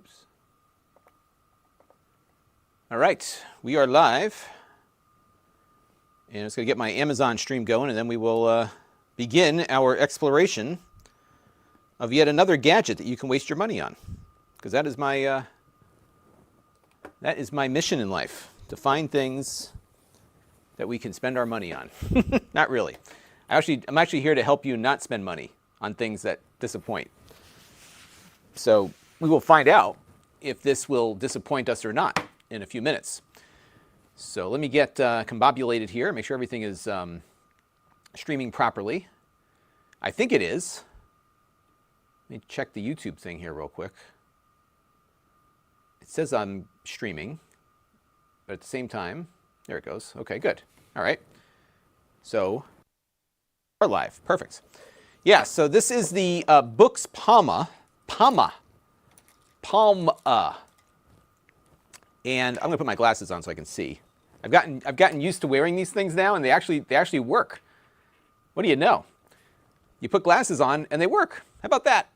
Oops. All right, we are live. And it's going to get my Amazon stream going, and then we will begin our exploration of yet another gadget that you can waste your money on. Because that is my mission in life, to find things that we can spend our money on. Not really. I'm actually here to help you not spend money on things that disappoint. So we will find out if this will disappoint us or not in a few minutes. So let me get combobulated here, make sure everything is streaming properly. I think it is. Let me check the YouTube thing here real quick. It says I'm streaming, but at the same time, there it goes. Okay, good. All right. So we're live. Perfect. Yeah, so this is the Boox Palma. And I'm going to put my glasses on so I can see. I've gotten used to wearing these things now, and they actually work. What do you know? You put glasses on, and they work. How about that?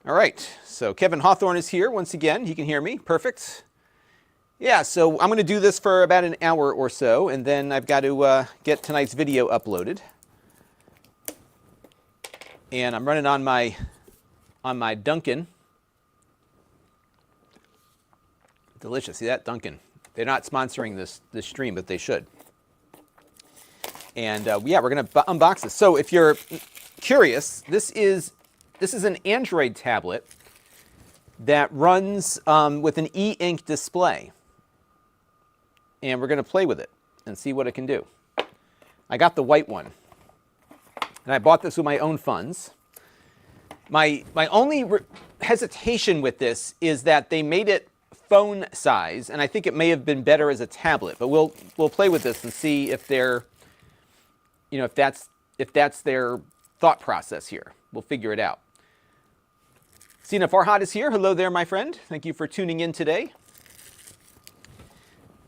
All right, so Kevin Hawthorne is here once again. He can hear me. Perfect. Yeah, so I'm going to do this for about an hour or so, and then I've got to get tonight's video uploaded. And I'm running on my Dunkin'. Delicious. See that? Dunkin'. They're not sponsoring this stream, but they should. And yeah, we're going to unbox this. So if you're curious, this is an Android tablet that runs with an e-ink display. And we're going to play with it and see what it can do. I got the white one. And I bought this with my own funds. My only hesitation with this is that they made it phone size, and I think it may have been better as a tablet. But we'll play with this and see if they're, if that's their thought process here. We'll figure it out. Sina Farhad is here. Hello there, my friend. Thank you for tuning in today.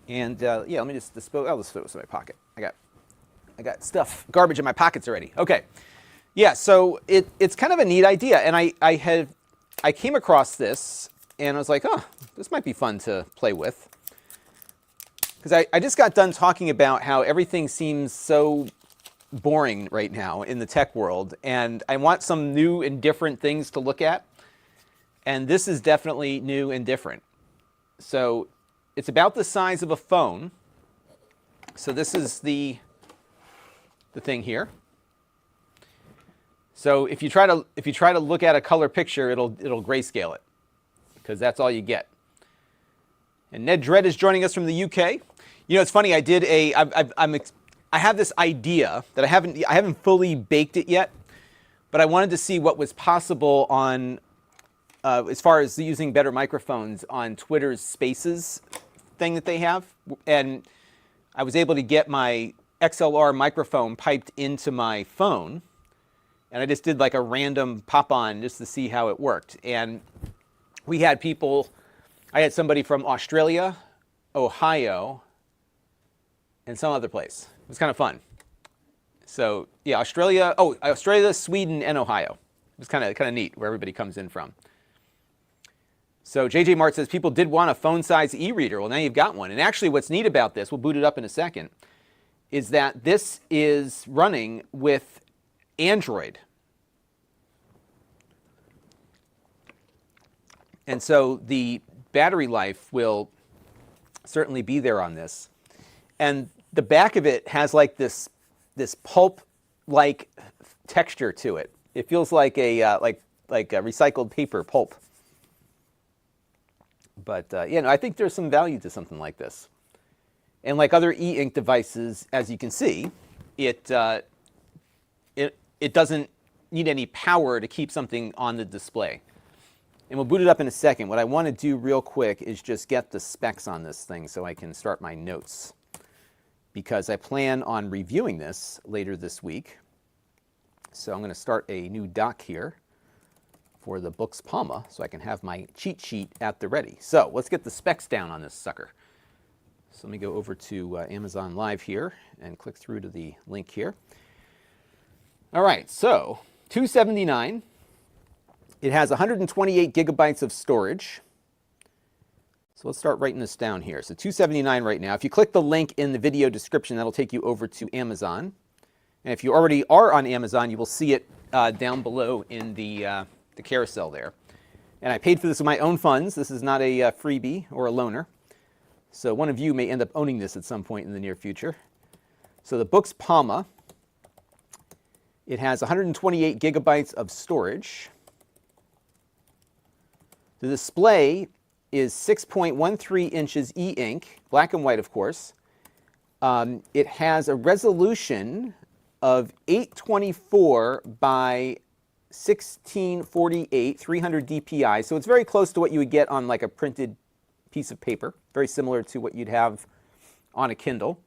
And yeah, let me just dispose. I'll just throw this in my pocket. I got stuff, garbage in my pockets already. Okay. Yeah, so it's kind of a neat idea, and I came across this, and I was like, oh, this might be fun to play with. Because I just got done talking about how everything seems so boring right now in the tech world, and I want some new and different things to look at. And this is definitely new and different. So it's about the size of a phone. So this is the thing here. So if you try to look at a color picture, it'll grayscale it, because that's all you get. And Ned Dredd is joining us from the UK. It's funny. I have this idea that I haven't fully baked it yet, but I wanted to see what was possible on as far as using better microphones on Twitter's Spaces thing that they have, and I was able to get my XLR microphone piped into my phone, and I just did like a random pop-on just to see how it worked. And we had people, I had somebody from Australia, Ohio, and some other place. It was kind of fun. So yeah, Australia, Sweden, and Ohio. It was kind of neat where everybody comes in from. So JJ Mart says people did want a phone-size e-reader. Well, now you've got one. And actually what's neat about this, we'll boot it up in a second, is that this is running with Android. And so the battery life will certainly be there on this. And the back of it has like this pulp-like texture to it. It feels like a recycled paper pulp. But I think there's some value to something like this. And like other e-ink devices, as you can see, it doesn't need any power to keep something on the display. And we'll boot it up in a second. What I want to do real quick is just get the specs on this thing so I can start my notes, because I plan on reviewing this later this week. So I'm going to start a new doc here for the Boox Palma so I can have my cheat sheet at the ready. So let's get the specs down on this sucker. So let me go over to Amazon Live here and click through to the link here. All right, so $279. It has 128 gigabytes of storage. So let's start writing this down here. So $279 right now. If you click the link in the video description, that'll take you over to Amazon. And if you already are on Amazon, you will see it down below in the carousel there. And I paid for this with my own funds. This is not a freebie or a loaner. So one of you may end up owning this at some point in the near future. So the Boox Palma, it has 128 gigabytes of storage. The display is 6.13 inches e-ink, black and white, of course. It has a resolution of 824 by 1648, 300 dpi. So it's very close to what you would get on like a printed piece of paper, very similar to what you'd have on a Kindle.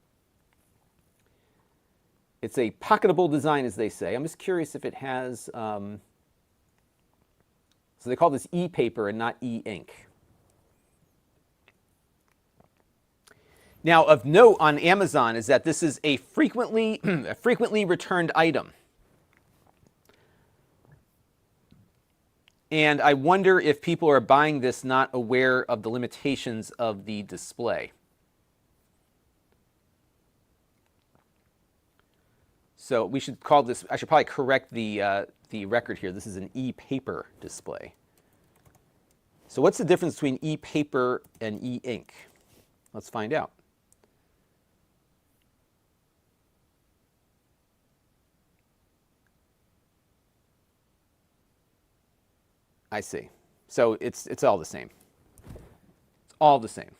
It's a pocketable design, as they say. I'm just curious if it has, so they call this e-paper and not e-ink. Now, of note on Amazon is that this is a frequently returned item. And I wonder if people are buying this not aware of the limitations of the display. So we should call this, I should probably correct the record here. This is an e-paper display. So what's the difference between e-paper and e-ink? Let's find out. I see. So it's all the same. It's all the same.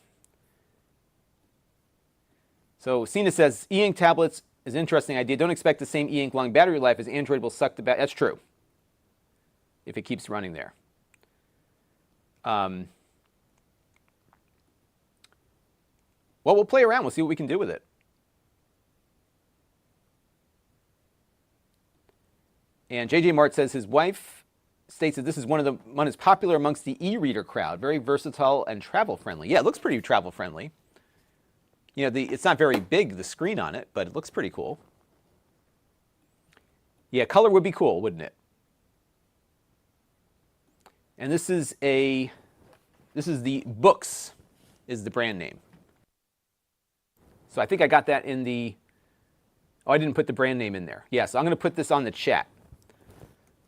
So Cena says, e-ink tablets is an interesting idea. Don't expect the same e-ink long battery life as Android will suck the battery. That's true. If it keeps running there. Well, we'll play around. We'll see what we can do with it. And JJ Mart says his wife states that this is one is popular amongst the e-reader crowd. Very versatile and travel friendly. Yeah, it looks pretty travel friendly. You know, it's not very big, the screen on it, but it looks pretty cool. Yeah, color would be cool, wouldn't it? And this is the Boox is the brand name. So I think I got that in the, oh, I didn't put the brand name in there. Yeah, so I'm going to put this on the chat.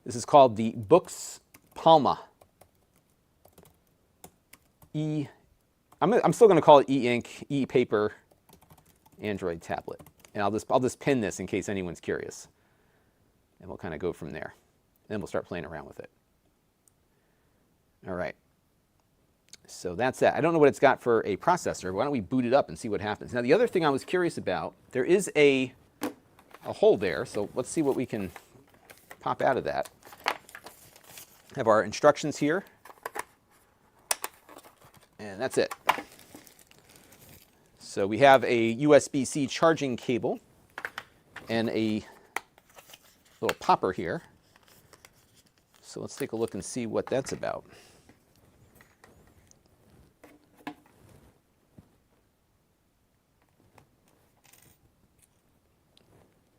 This is called the Boox Palma. I'm still going to call it e-ink, e-paper, Android tablet. And I'll just pin this in case anyone's curious. And we'll kind of go from there. And then we'll start playing around with it. All right. So that's that. I don't know what it's got for a processor. Why don't we boot it up and see what happens? Now, the other thing I was curious about, there is a hole there. So let's see what we can pop out of that. Have our instructions here. And that's it. So we have a USB-C charging cable and a little popper here. So let's take a look and see what that's about.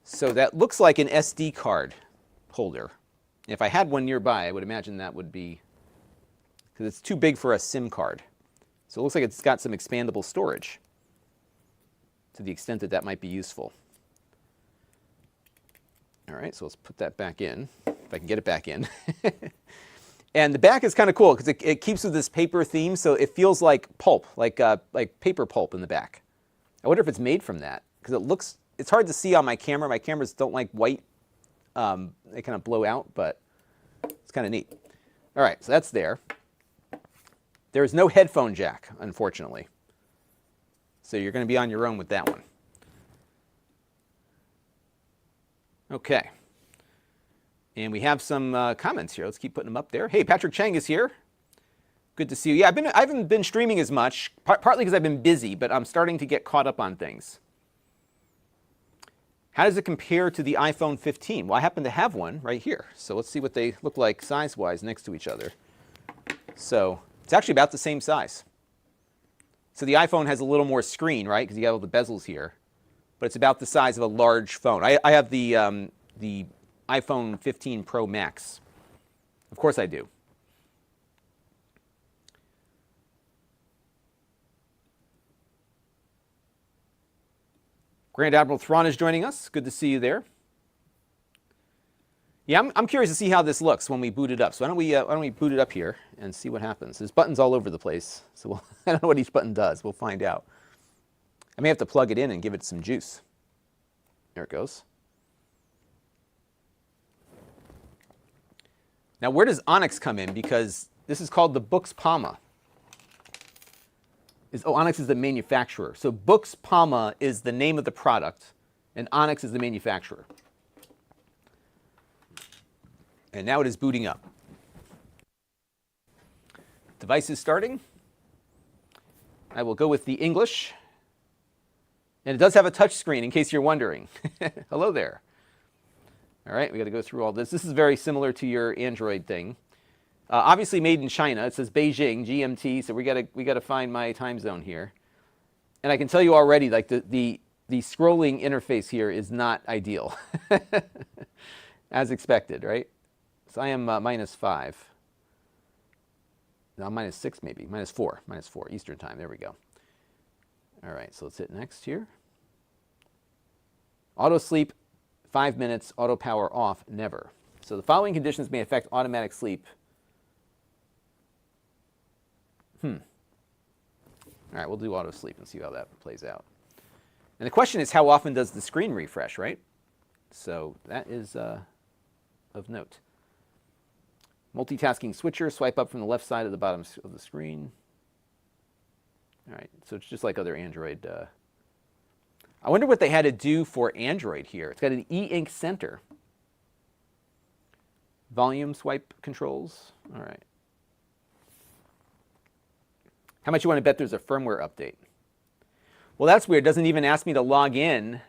So that looks like an SD card holder. If I had one nearby, I would imagine that would be, because it's too big for a SIM card. So it looks like it's got some expandable storage to the extent that that might be useful. All right, so let's put that back in, if I can get it back in. And the back is kind of cool because it keeps with this paper theme, so it feels like pulp, like paper pulp in the back. I wonder if it's made from that, because it's hard to see on my camera. My cameras don't like white. They kind of blow out, but it's kind of neat. All right, so that's there. There is no headphone jack, unfortunately. So you're going to be on your own with that one. Okay. And we have some comments here. Let's keep putting them up there. Hey, Patrick Chang is here. Good to see you. Yeah, I haven't been streaming as much, partly because I've been busy, but I'm starting to get caught up on things. How does it compare to the iPhone 15? Well, I happen to have one right here. So let's see what they look like size-wise next to each other. So it's actually about the same size. So the iPhone has a little more screen, right? Because you got all the bezels here. But it's about the size of a large phone. I have the iPhone 15 Pro Max. Of course I do. Grand Admiral Thrawn is joining us. Good to see you there. Yeah, I'm curious to see how this looks when we boot it up. So why don't we boot it up here and see what happens. There's buttons all over the place, so I don't know what each button does. We'll find out. I may have to plug it in and give it some juice. There it goes. Now, where does Onyx come in? Because this is called the Boox Palma. Onyx is the manufacturer. So Boox Palma is the name of the product, and Onyx is the manufacturer. And now it is booting up. Device is starting. I will go with the English. And it does have a touch screen, in case you're wondering. Hello there. All right, we got to go through all this. This is very similar to your Android thing. Obviously made in China. It says Beijing, GMT, so we got to find my time zone here. And I can tell you already, like the scrolling interface here is not ideal, as expected, right? So I am -5. No, -6 maybe, -4 Eastern time. There we go. All right, so let's hit next here. Auto sleep, 5 minutes. Auto power off, never. So the following conditions may affect automatic sleep. All right, we'll do auto sleep and see how that plays out. And the question is, how often does the screen refresh, right? So that is of note. Multitasking switcher, swipe up from the left side of the bottom of the screen. All right, so it's just like other Android. I wonder what they had to do for Android here. It's got an e-ink center. Volume swipe controls. All right. How much you want to bet there's a firmware update? Well, that's weird. It doesn't even ask me to log in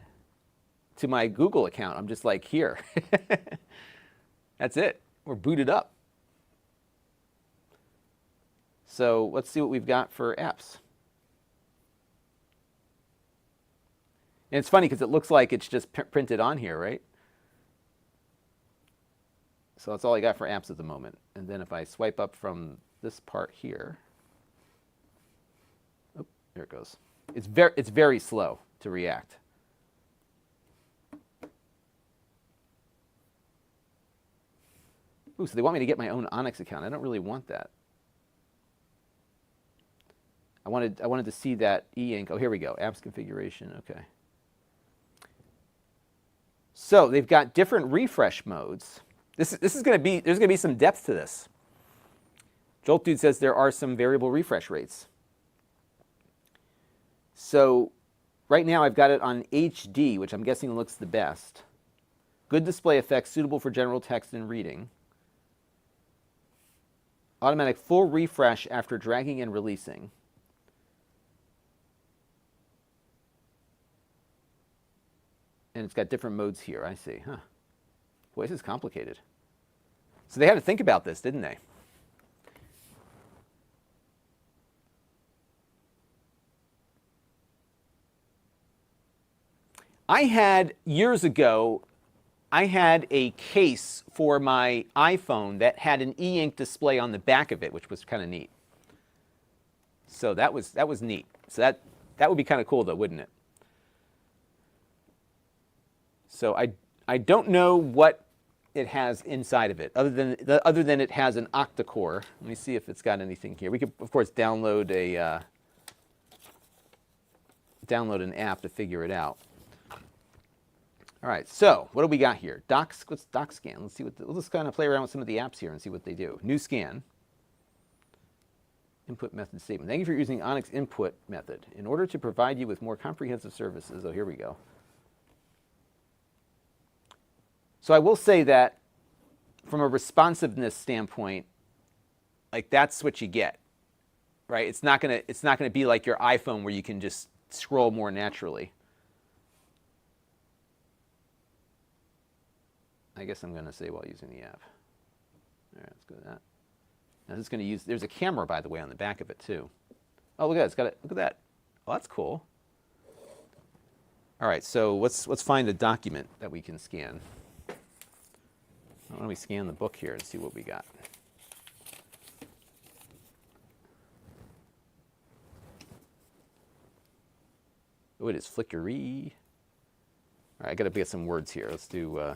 to my Google account. I'm just like, here. That's it. We're booted up. So let's see what we've got for apps. And it's funny because it looks like it's just printed on here, right? So that's all I got for apps at the moment. And then if I swipe up from this part here, oh, there it goes. It's very slow to react. Ooh, so they want me to get my own Onyx account. I don't really want that. I wanted to see that e-ink. Oh, here we go. Apps configuration. Okay. So they've got different refresh modes. This is going to be, there's going to be some depth to this. Jolt Dude says there are some variable refresh rates. So right now I've got it on HD, which I'm guessing looks the best. Good display effects suitable for general text and reading. Automatic full refresh after dragging and releasing. And it's got different modes here, I see. Huh. Boy, this is complicated. So they had to think about this, didn't they? I had, years ago, I had a case for my iPhone that had an e-ink display on the back of it, which was kind of neat. So that was neat. So that would be kind of cool, though, wouldn't it? So I don't know what it has inside of it, other than it has an octa-core. Let me see if it's got anything here. We could, of course, download an app to figure it out. All right, so what do we got here? Docs, what's doc scan? Let's see we'll just kind of play around with some of the apps here and see what they do. New scan. Input method statement. Thank you for using Onyx input method. In order to provide you with more comprehensive services, oh, here we go. So I will say that from a responsiveness standpoint, like that's what you get, right? It's not gonna be like your iPhone where you can just scroll more naturally. I guess I'm gonna say while using the app. All right, let's go to that. Now this is gonna use. There's a camera, by the way, on the back of it too. Oh, look at that! It's got look at that. Oh, that's cool. All right, so let's find a document that we can scan. Why don't we scan the book here and see what we got? Oh, it is flickery. All right, I got to get some words here. Let's do. All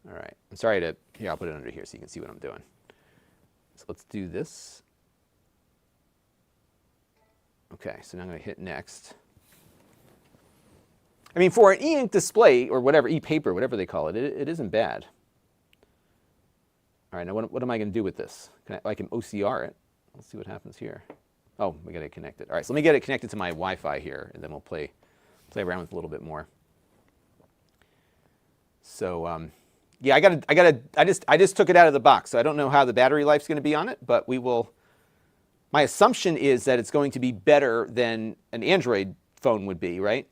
right. I'm sorry to. Here, I'll put it under here so you can see what I'm doing. So let's do this. Okay, so now I'm going to hit next. I mean, for an e-ink display or whatever, e-paper, whatever they call it, it isn't bad. All right, now what am I going to do with this? I can OCR it. Let's see what happens here. Oh, we got to connect it. All right, so let me get it connected to my Wi-Fi here, and then we'll play around with it a little bit more. So, yeah, I just took it out of the box, so I don't know how the battery life's going to be on it, but we will. My assumption is that it's going to be better than an Android phone would be, right?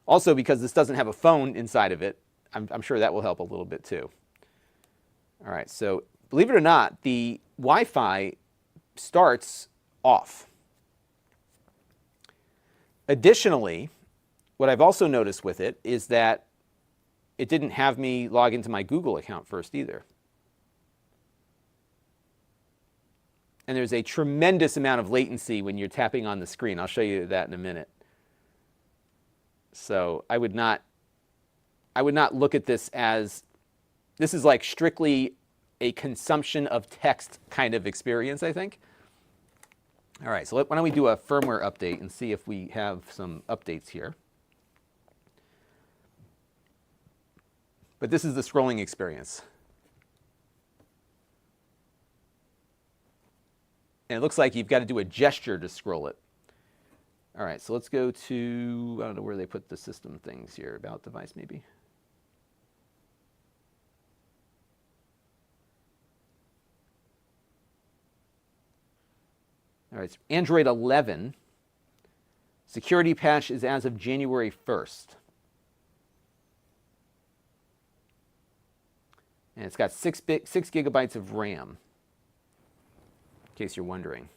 Also, because this doesn't have a phone inside of it, I'm sure that will help a little bit too. All right, so believe it or not, the Wi-Fi starts off. Additionally, what I've also noticed with it is that it didn't have me log into my Google account first either. And there's a tremendous amount of latency when you're tapping on the screen. I'll show you that in a minute. So I would not look at this as, this is like strictly a consumption of text kind of experience, I think. All right, so why don't we do a firmware update and see if we have some updates here. But this is the scrolling experience. And it looks like you've got to do a gesture to scroll it. All right, so let's go to, I don't know where they put the system things here, about device maybe. All right, it's Android 11. Security patch is as of January 1st. And it's got 6 gigabytes of RAM, in case you're wondering.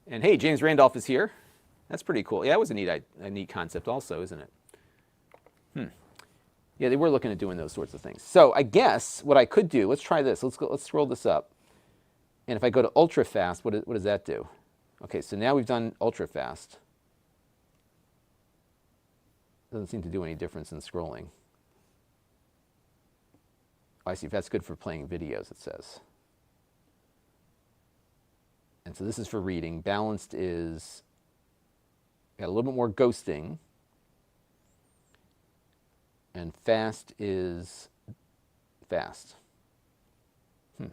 And hey, James Randolph is here. That's pretty cool. Yeah, that was a neat concept also, isn't it? Yeah, they were looking at doing those sorts of things. So I guess what I could do, let's try this. Let's scroll this up. And if I go to ultra fast, what does that do? Okay, so now we've done ultra fast. Doesn't seem to do any difference in scrolling. Oh, I see. That's good for playing videos, it says. And so this is for reading. Balanced is, got a little bit more ghosting. And fast is fast. All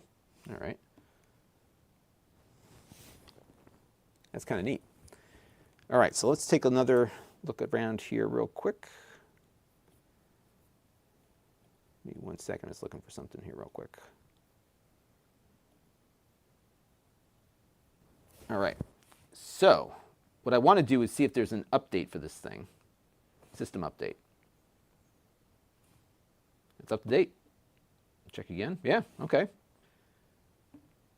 right. That's kind of neat. All right, so let's take another look around here real quick. Maybe 1 second, I was looking for something here real quick. All right, so what I want to do is see if there's an update for this thing. System update. It's up to date. Check again. Yeah, okay.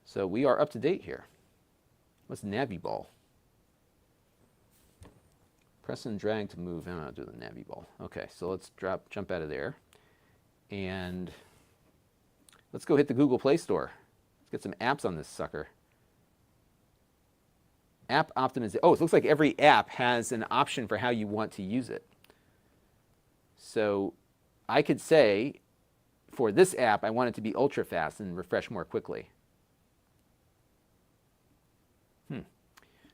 So we are up to date here. What's Naviball? Press and drag to move. I'm not doing the Naviball. Okay, so let's jump out of there. And let's go hit the Google Play Store. Let's get some apps on this sucker. App optimization. Oh, it looks like every app has an option for how you want to use it. So I could say, for this app, I want it to be ultra fast and refresh more quickly.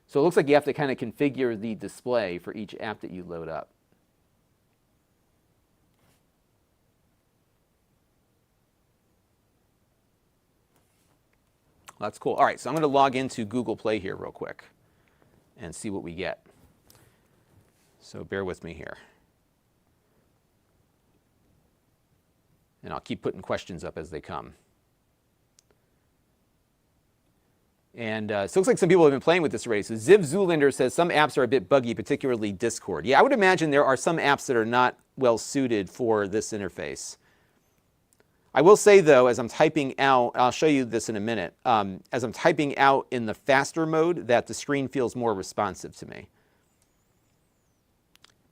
So it looks like you have to kind of configure the display for each app that you load up. Well, that's cool. All right, so I'm going to log into Google Play here real quick and see what we get. So bear with me here. And I'll keep putting questions up as they come. And so it looks like some people have been playing with this already. So Ziv Zoolander says some apps are a bit buggy, particularly Discord. Yeah, I would imagine there are some apps that are not well suited for this interface. I will say, though, as I'm typing out, I'll show you this in a minute, as I'm typing out in the faster mode, that the screen feels more responsive to me.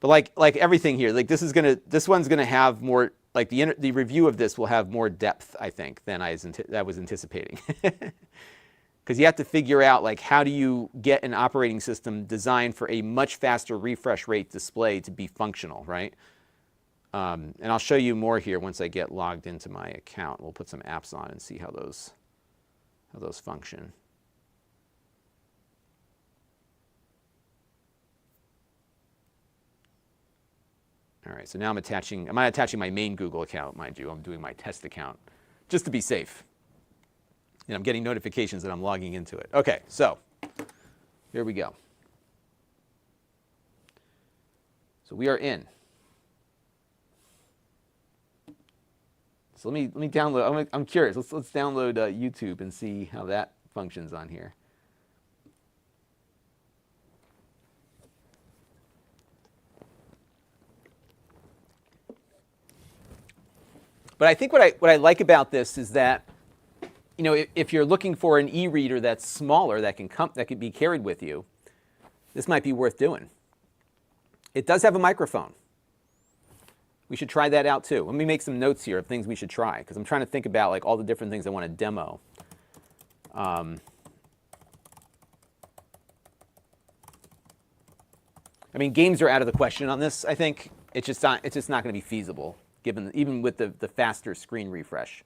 But like everything here, like this one's gonna have more like the review of this will have more depth, I think, than I was anticipating. Because you have to figure out, like, how do you get an operating system designed for a much faster refresh rate display to be functional, right? And I'll show you more here once I get logged into my account. We'll put some apps on and see how those function. All right, so now I'm not attaching my main Google account, mind you. I'm doing my test account just to be safe. And I'm getting notifications that I'm logging into it. Okay, so here we go. So we are in. So let me download. I'm curious. Let's download YouTube and see how that functions on here. But I think what I like about this is that, you know, if you're looking for an e-reader that's smaller that can be carried with you, this might be worth doing. It does have a microphone. We should try that out too. Let me make some notes here of things we should try, because I'm trying to think about like all the different things I want to demo. I mean, games are out of the question on this. I think it's just not going to be feasible, given even with the faster screen refresh.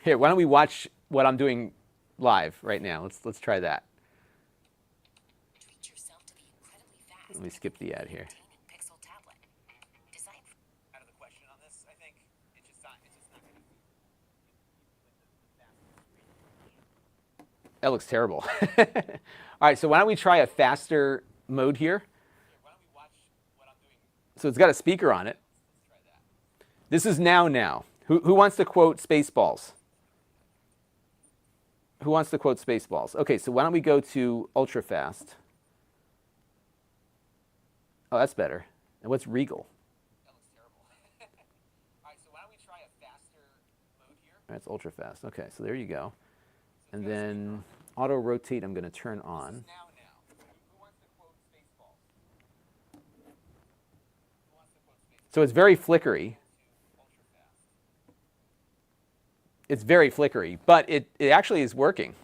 Here, why don't we watch what I'm doing live right now? Let's try that. Let me skip the ad here. Out of the question on this, I think it's just not going to. That looks terrible. All right, so why don't we try a faster mode here? Why don't we watch what I'm doing? So it's got a speaker on it. Let's try that. This is now. Who wants to quote Spaceballs? Who wants to quote Spaceballs? Okay, so why don't we go to ultra fast? Oh, that's better. And what's Regal? That looks terrible. All right, so why don't we try a faster mode here? That's ultra fast. Okay, so there you go. And then auto rotate, I'm going to turn on. This is now. Who wants to quote Spaceballs? Who wants to quote Spaceballs? So it's very flickery. It's very flickery, but it actually is working.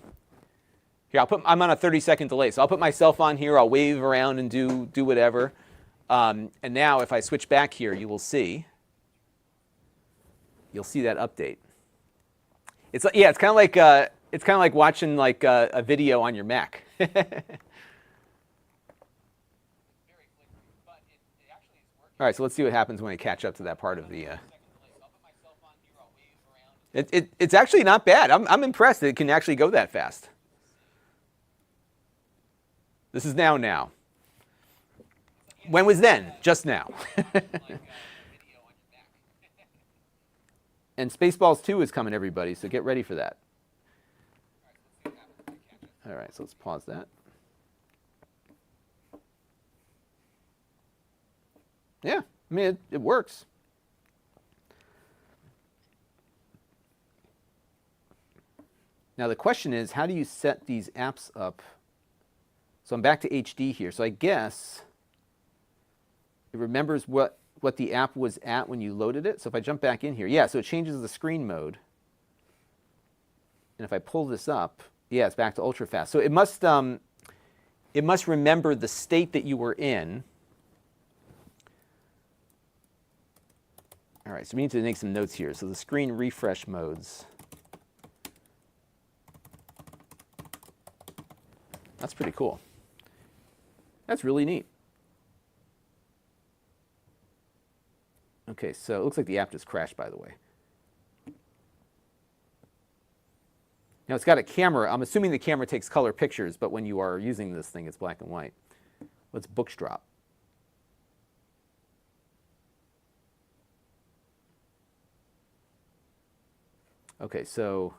Here, I'm on a 30-second delay, so I'll put myself on here. I'll wave around and do whatever. And now, if I switch back here, you'll see that update. It's kind of like watching like a video on your Mac. All right, so let's see what happens when I catch up to that part of the. It's actually not bad. I'm impressed that it can actually go that fast. This is now. When was then? Just now. And Spaceballs 2 is coming, everybody, so get ready for that. All right, so let's pause that. Yeah, I mean, it works. Now the question is, how do you set these apps up? So I'm back to HD here. So I guess it remembers what the app was at when you loaded it. So if I jump back in here, yeah, so it changes the screen mode. And if I pull this up, yeah, it's back to ultra fast. So it must remember the state that you were in. All right, so we need to make some notes here. So the screen refresh modes. That's pretty cool. That's really neat. Okay, so it looks like the app just crashed, by the way. Now it's got a camera. I'm assuming the camera takes color pictures, but when you are using this thing, it's black and white. Let's Boox drop. Okay, so,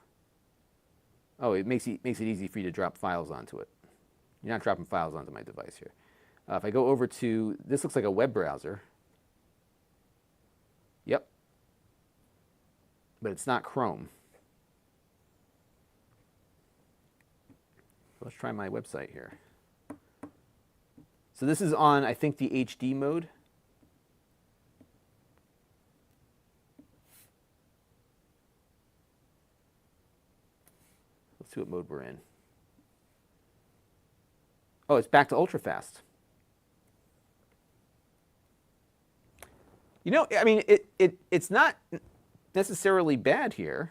oh, it makes it easy for you to drop files onto it. You're not dropping files onto my device here. If I go over to, this looks like a web browser. Yep. But it's not Chrome. Let's try my website here. So this is on, I think, the HD mode. Let's see what mode we're in. Oh, it's back to ultra fast. You know, I mean, it's not necessarily bad here.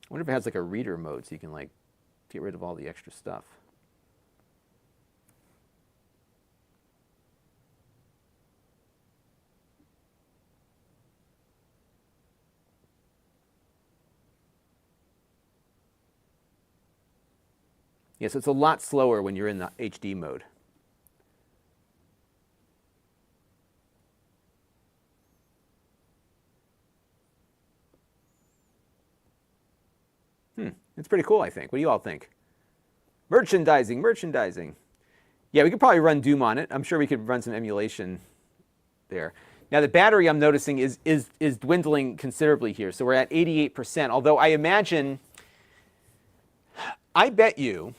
I wonder if it has like a reader mode so you can like get rid of all the extra stuff. Yes, it's a lot slower when you're in the HD mode. It's pretty cool, I think. What do you all think? Merchandising, merchandising. Yeah, we could probably run Doom on it. I'm sure we could run some emulation there. Now the battery I'm noticing is dwindling considerably here. So we're at 88%. Although I imagine, I bet you,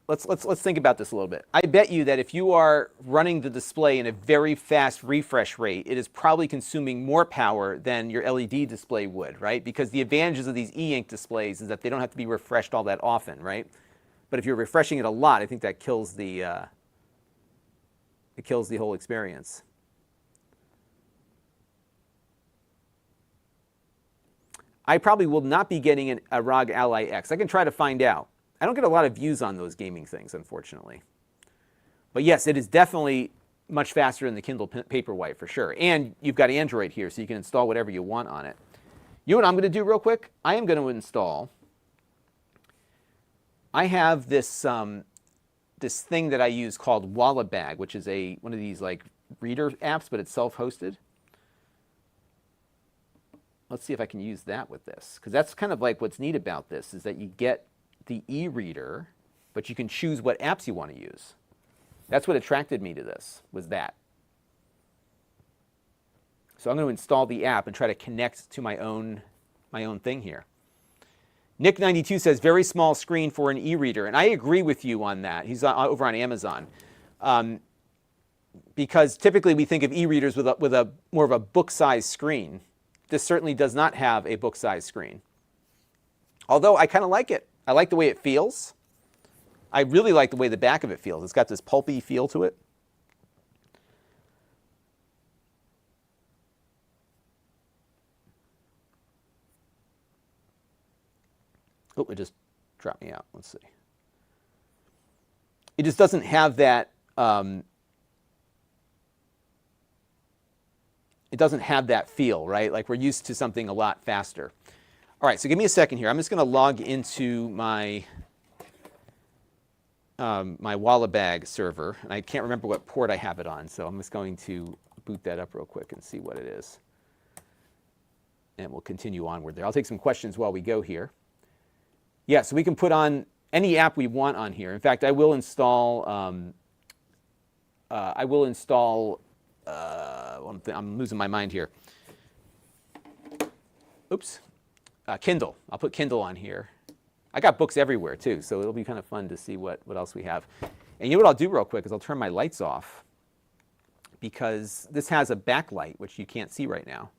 let's think about this a little bit. I bet you that if you are running the display in a very fast refresh rate, it is probably consuming more power than your LED display would, right? Because the advantages of these e-ink displays is that they don't have to be refreshed all that often, right? But if you're refreshing it a lot, I think that kills the whole experience. I probably will not be getting a ROG Ally X. I can try to find out. I don't get a lot of views on those gaming things, unfortunately. But yes, it is definitely much faster than the Kindle Paperwhite for sure. And you've got Android here, so you can install whatever you want on it. You know what I'm going to do real quick? I am going to install. I have this this thing that I use called Wallabag, which is one of these like reader apps, but it's self-hosted. Let's see if I can use that with this, because that's kind of like what's neat about this is that you get the e-reader, but you can choose what apps you want to use. That's what attracted me to this, was that. So I'm going to install the app and try to connect to my own thing here. Nick92 says, very small screen for an e-reader. And I agree with you on that. He's over on Amazon. Because typically we think of e-readers with a more of a book-sized screen. This certainly does not have a book-sized screen. Although I kind of like it. I like the way it feels. I really like the way the back of it feels. It's got this pulpy feel to it. Oh, it just dropped me out. Let's see. It just doesn't have that. It doesn't have that feel, right? Like we're used to something a lot faster. All right, so give me a second here. I'm just going to log into my my Wallabag server, and I can't remember what port I have it on, so I'm just going to boot that up real quick and see what it is. And we'll continue onward there. I'll take some questions while we go here. Yeah, so we can put on any app we want on here. In fact, I will install. I'm losing my mind here. Oops. Kindle. I'll put Kindle on here. I got books everywhere too, so it'll be kind of fun to see what else we have. And you know what I'll do real quick is I'll turn my lights off because this has a backlight which you can't see right now.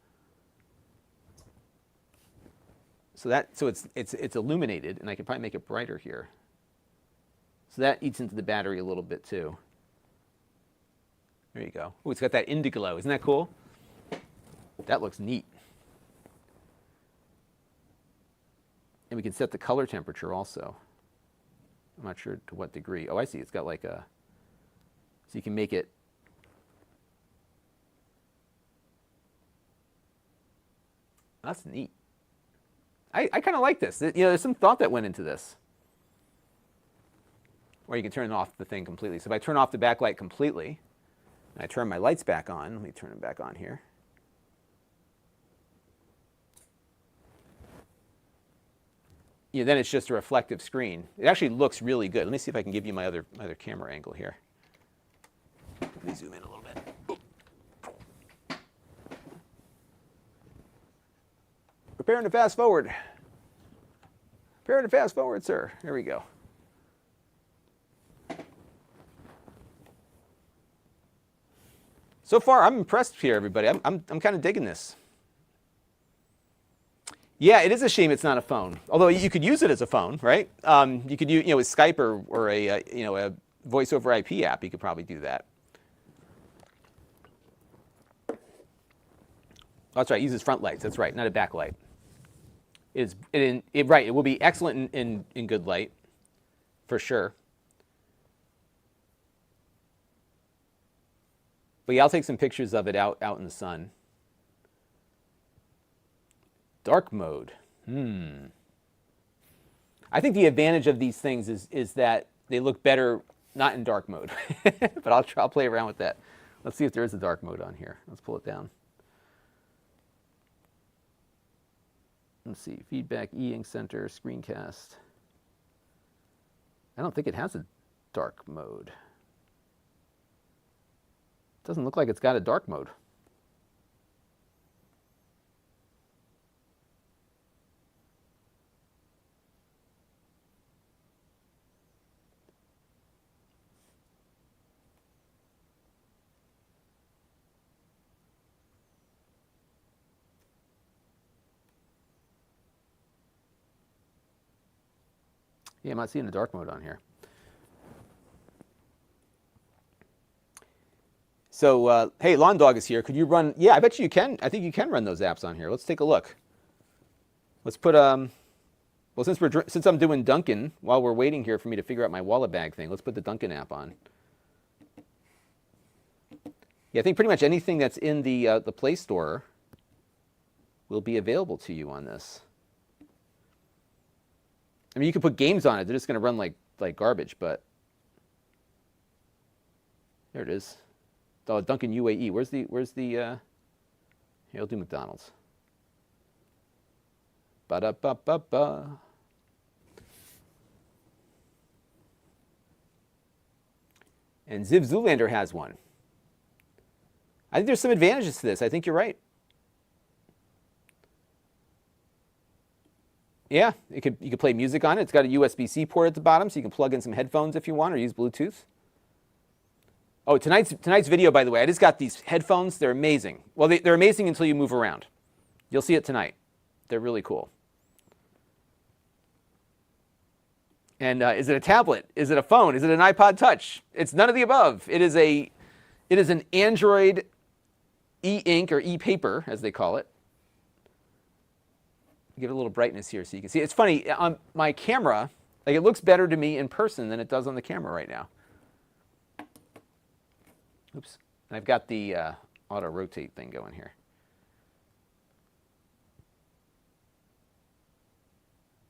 So it's illuminated, and I could probably make it brighter here. So that eats into the battery a little bit too. There you go. Oh, it's got that indiglo. Isn't that cool? That looks neat. And we can set the color temperature also. I'm not sure to what degree. Oh, I see. It's got like a... So you can make it... That's neat. I kind of like this. You know, there's some thought that went into this. Or you can turn off the thing completely. So if I turn off the backlight completely, and I turn my lights back on, let me turn them back on here. You know, then it's just a reflective screen. It actually looks really good. Let me see if I can give you my other camera angle here. Let me zoom in a little bit. Preparing to fast forward. Preparing to fast forward, sir. Here we go. So far, I'm impressed here, everybody. I'm kind of digging this. Yeah, it is a shame it's not a phone. Although you could use it as a phone, right? You could use, with Skype or a voice over IP app. You could probably do that. Oh, that's right. It uses front lights. That's right, not a backlight. Right. It will be excellent in good light, for sure. But yeah, I'll take some pictures of it out in the sun. Dark mode. I think the advantage of these things is that they look better not in dark mode. But I'll play around with that. Let's see if there is a dark mode on here. Let's pull it down. Let's see. Feedback, e-ink center, screencast. I don't think it has a dark mode. Doesn't look like it's got a dark mode. Yeah, I'm not seeing the dark mode on here. So, hey, Lawn Dog is here. Could you run? Yeah, I bet you can. I think you can run those apps on here. Let's take a look. Let's put well, since I'm doing Dunkin', while we're waiting here for me to figure out my wallet bag thing, let's put the Dunkin' app on. Yeah, I think pretty much anything that's in the Play Store will be available to you on this. I mean, you can put games on it. They're just going to run like garbage, but there it is. Oh, Dunkin' UAE. Where's the here, I'll do McDonald's. Ba-da-ba-ba-ba. And Ziv Zoolander has one. I think there's some advantages to this. I think you're right. Yeah, you could play music on it. It's got a USB-C port at the bottom, so you can plug in some headphones if you want, or use Bluetooth. Oh, tonight's video, by the way, I just got these headphones. They're amazing. Well, they're amazing until you move around. You'll see it tonight. They're really cool. And is it a tablet? Is it a phone? Is it an iPod Touch? It's none of the above. It is an Android e-ink or e-paper, as they call it. Give it a little brightness here so you can see. It's funny, on my camera, like it looks better to me in person than it does on the camera right now. Oops. And I've got the auto rotate thing going here.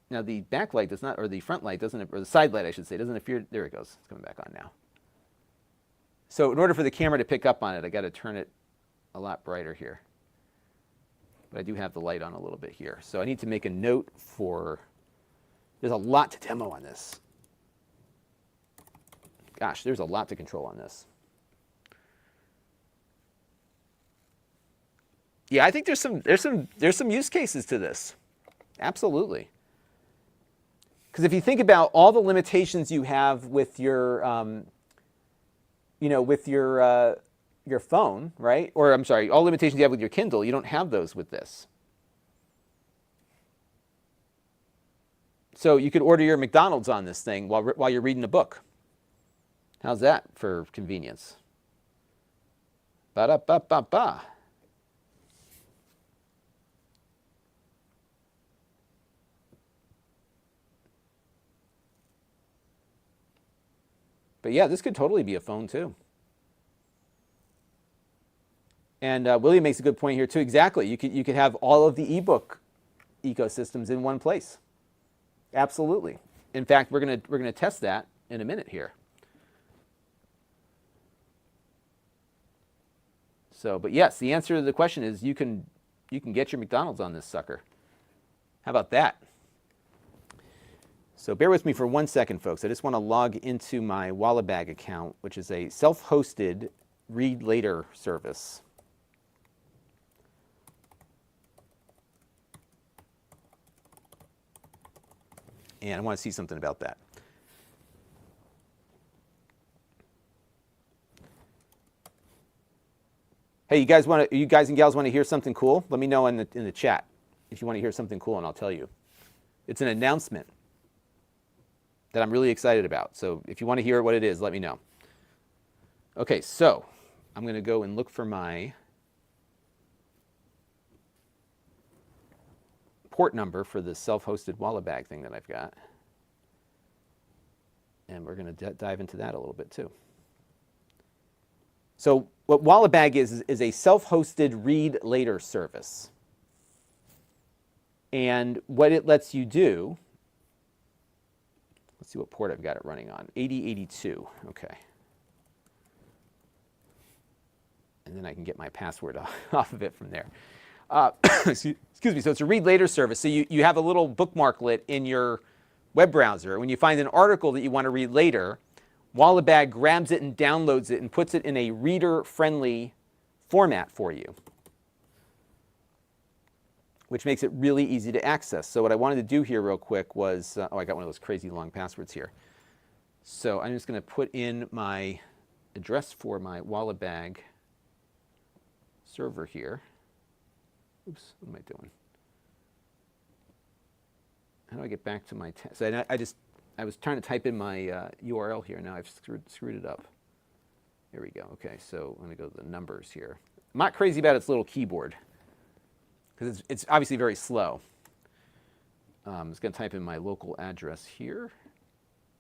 Now the backlight does not, or the front light doesn't, or the side light I should say, doesn't appear. There it goes. It's coming back on now. So in order for the camera to pick up on it, I got to turn it a lot brighter here. But I do have the light on a little bit here. So I need to make a note for, there's a lot to demo on this. Gosh, there's a lot to control on this. Yeah, I think there's some use cases to this. Absolutely. Because if you think about all the limitations you have with your, with your phone, right? Or I'm sorry, all limitations you have with your Kindle, you don't have those with this. So you could order your McDonald's on this thing while you're reading a book. How's that for convenience? Ba-da-ba-ba-ba. But yeah, this could totally be a phone too. And William makes a good point here too. Exactly, you could have all of the ebook ecosystems in one place. Absolutely. In fact, we're gonna test that in a minute here. So, but yes, the answer to the question is you can get your McDonald's on this sucker. How about that? So bear with me for 1 second, folks. I just want to log into my Wallabag account, which is a self-hosted read later service. and I want to see something about that. Hey, you guys and gals want to hear something cool? Let me know in the chat if you want to hear something cool, and I'll tell you. It's an announcement that I'm really excited about. So if you want to hear what it is, let me know. Okay, so I'm going to go and look for my port number for the self-hosted wallet bag thing that I've got. And we're going to dive into that a little bit too. So what wallet bag is a self-hosted read later service. And what it lets you do, let's see what port I've got it running on, 8082, okay. And then I can get my password off of it from there. Excuse me, so it's a read later service. So you have a little bookmarklet in your web browser. When you find an article that you want to read later, WalletBag grabs it and downloads it and puts it in a reader-friendly format for you, which makes it really easy to access. So what I wanted to do here real quick was, I got one of those crazy long passwords here. So I'm just going to put in my address for my WalletBag server here. Oops, what am I doing? How do I get back to my so I was trying to type in my URL here. Now I've screwed it up. Here we go. Okay, so I'm going to go to the numbers here. I'm not crazy about its little keyboard because it's obviously very slow. I'm just going to type in my local address here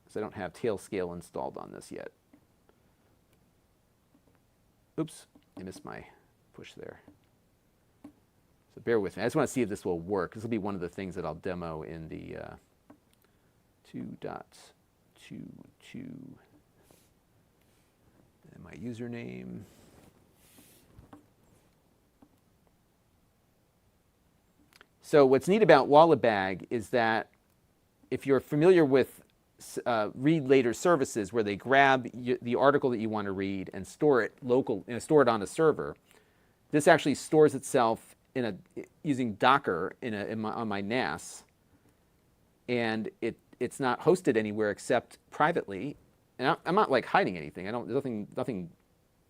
because I don't have Tailscale installed on this yet. Oops, I missed my push there. So bear with me. I just want to see if this will work. This will be one of the things that I'll demo in the 2.22 and my username. So what's neat about WalletBag is that if you're familiar with read later services where they grab the article that you want to read and store it store it on a server, this actually stores itself using Docker on my NAS, and it's not hosted anywhere except privately. And I'm not like hiding anything. There's nothing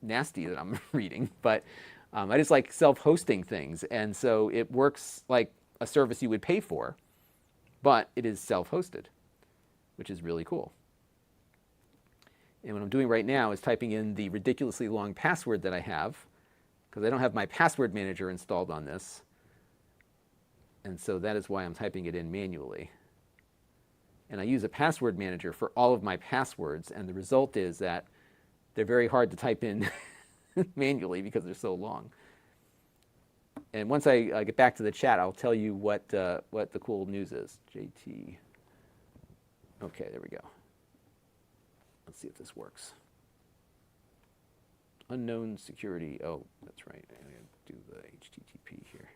nasty that I'm reading, but I just like self-hosting things, and so it works like a service you would pay for, but it is self-hosted, which is really cool. And what I'm doing right now is typing in the ridiculously long password that I have, because I don't have my password manager installed on this. And so that is why I'm typing it in manually. And I use a password manager for all of my passwords, and the result is that they're very hard to type in manually because they're so long. And once I get back to the chat, I'll tell you what the cool news is. JT. Okay, there we go. Let's see if this works. Unknown security. Oh, that's right. I'm going to do the HTTP here.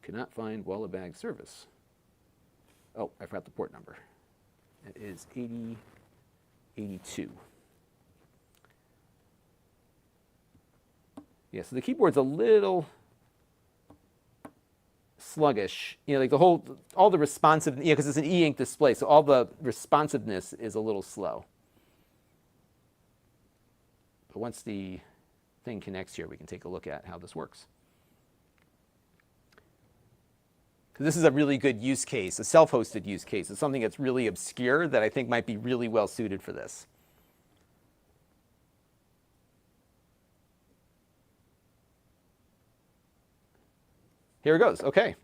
Cannot find WalletBag service. Oh, I forgot the port number. It is 8082. Yeah, so the keyboard's a little sluggish. You know, like all the responsive, because it's an e-ink display, so all the responsiveness is a little slow. But once the thing connects here, we can take a look at how this works. Because this is a really good use case, a self-hosted use case. It's something that's really obscure that I think might be really well suited for this. Here it goes. Okay.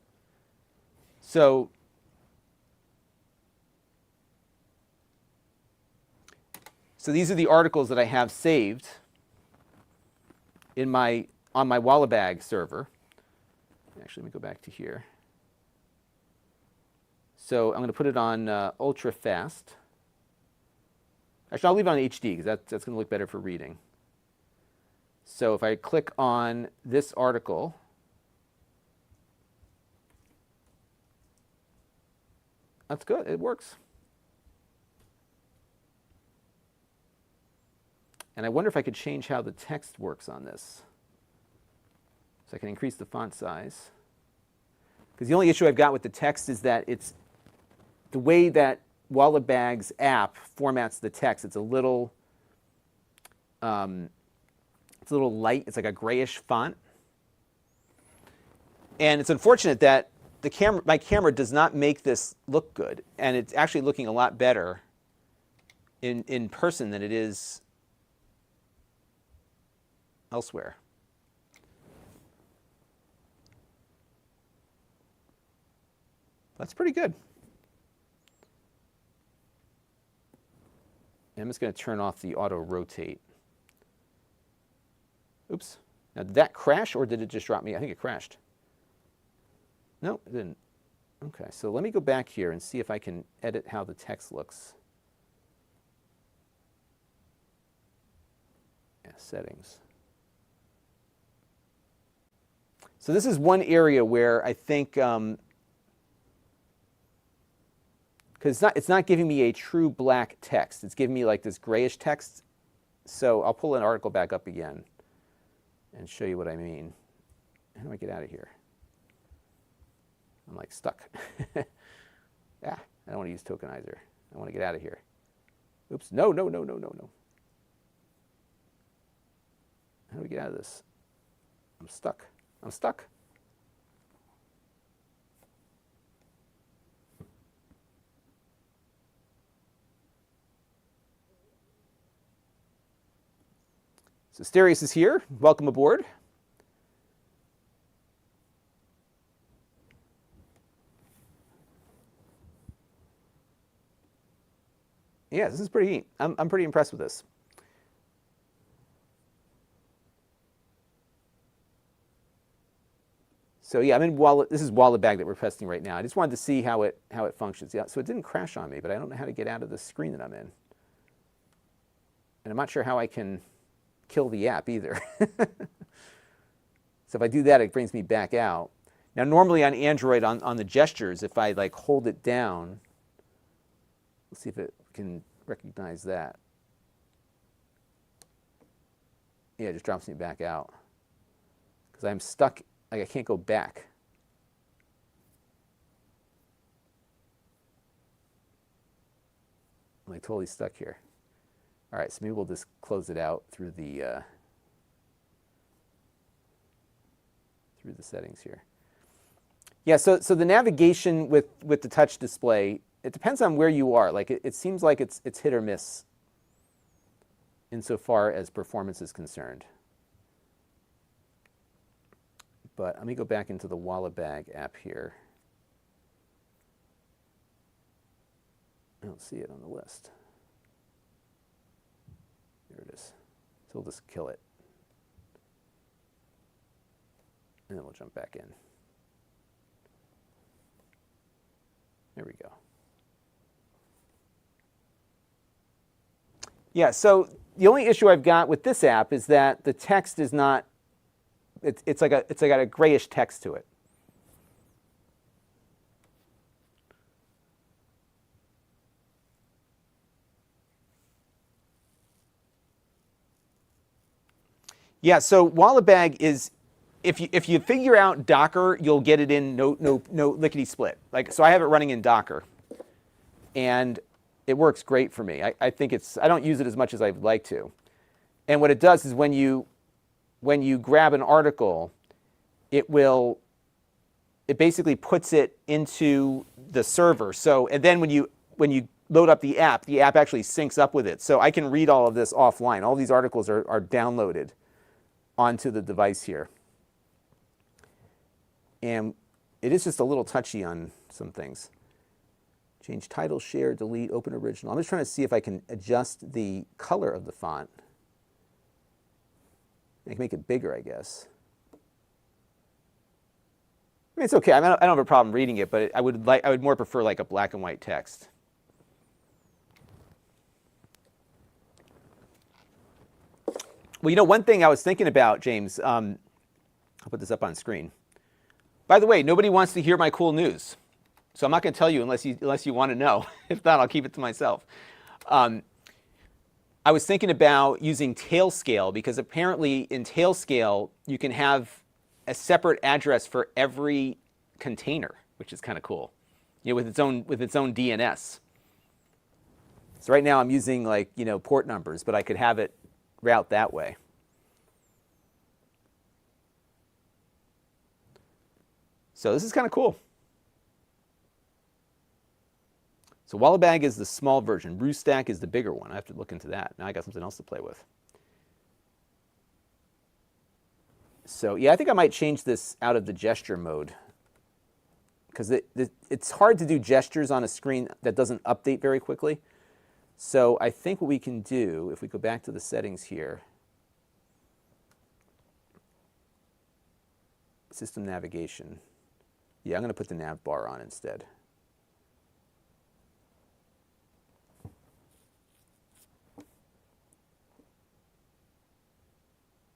So these are the articles that I have saved on my WalletBag server. Actually, let me go back to here. So I'm going to put it on ultra fast. Actually, I'll leave it on HD because that's going to look better for reading. So if I click on this article, that's good. It works. And I wonder if I could change how the text works on this. So I can increase the font size. Because the only issue I've got with the text is that it's the way that Wallabag's app formats the text. It's a little light. It's like a grayish font. And it's unfortunate that my camera does not make this look good. And it's actually looking a lot better in person than it is elsewhere. That's pretty good. And I'm just going to turn off the auto rotate. Oops. Now, did that crash or did it just drop me? I think it crashed. No, it didn't. Okay, so let me go back here and see if I can edit how the text looks. Yeah, settings. So this is one area where I think, because it's not giving me a true black text. It's giving me like this grayish text. So I'll pull an article back up again and show you what I mean. How do I get out of here? I'm like stuck. I don't want to use tokenizer. I want to get out of here. Oops, no. How do we get out of this? I'm stuck. So Asterius is here. Welcome aboard. Yeah, this is pretty neat. I'm pretty impressed with this. So yeah, this is Wallabag that we're testing right now. I just wanted to see how it functions. Yeah, so it didn't crash on me, but I don't know how to get out of the screen that I'm in. And I'm not sure how I can kill the app either. So if I do that, it brings me back out. Now normally on Android, on the gestures, if I like hold it down, let's see if it can recognize that. Yeah, it just drops me back out. Because I'm stuck, like I can't go back. I'm like totally stuck here. All right, so maybe we'll just close it out through the settings here. Yeah, so the navigation with the touch display, it depends on where you are. Like it seems like it's hit or miss insofar as performance is concerned. But let me go back into the Wallabag app here. I don't see it on the list. There it is. So we'll just kill it. And then we'll jump back in. There we go. Yeah, so the only issue I've got with this app is that the text is not, it's like a grayish text to it. Yeah, so Wallabag is, if you figure out Docker, you'll get it in no lickety split. Like, so I have it running in Docker, and it works great for me. I think I don't use it as much as I'd like to. And what it does is when you grab an article, it basically puts it into the server. So, and then when you load up the app actually syncs up with it. So I can read all of this offline. All these articles are downloaded onto the device here. And it is just a little touchy on some things. Change title, share, delete, open original. I'm just trying to see if I can adjust the color of the font. I can make it bigger, I guess. I mean, it's okay. I don't have a problem reading it, but I would more prefer like a black and white text. Well, you know, one thing I was thinking about, James, I'll put this up on screen. By the way, nobody wants to hear my cool news. So I'm not going to tell you unless you want to know. If not, I'll keep it to myself. I I was thinking about using tail scale, because apparently in tail scale you can have a separate address for every container, which is kind of cool, with its own DNS. So right now I'm using port numbers, but I could have it route that way. So this is kind of cool. So Wallabag is the small version. BrewStack is the bigger one. I have to look into that. Now I got something else to play with. So yeah, I think I might change this out of the gesture mode, because it's hard to do gestures on a screen that doesn't update very quickly. So I think what we can do, if we go back to the settings here, system navigation. Yeah, I'm going to put the nav bar on instead.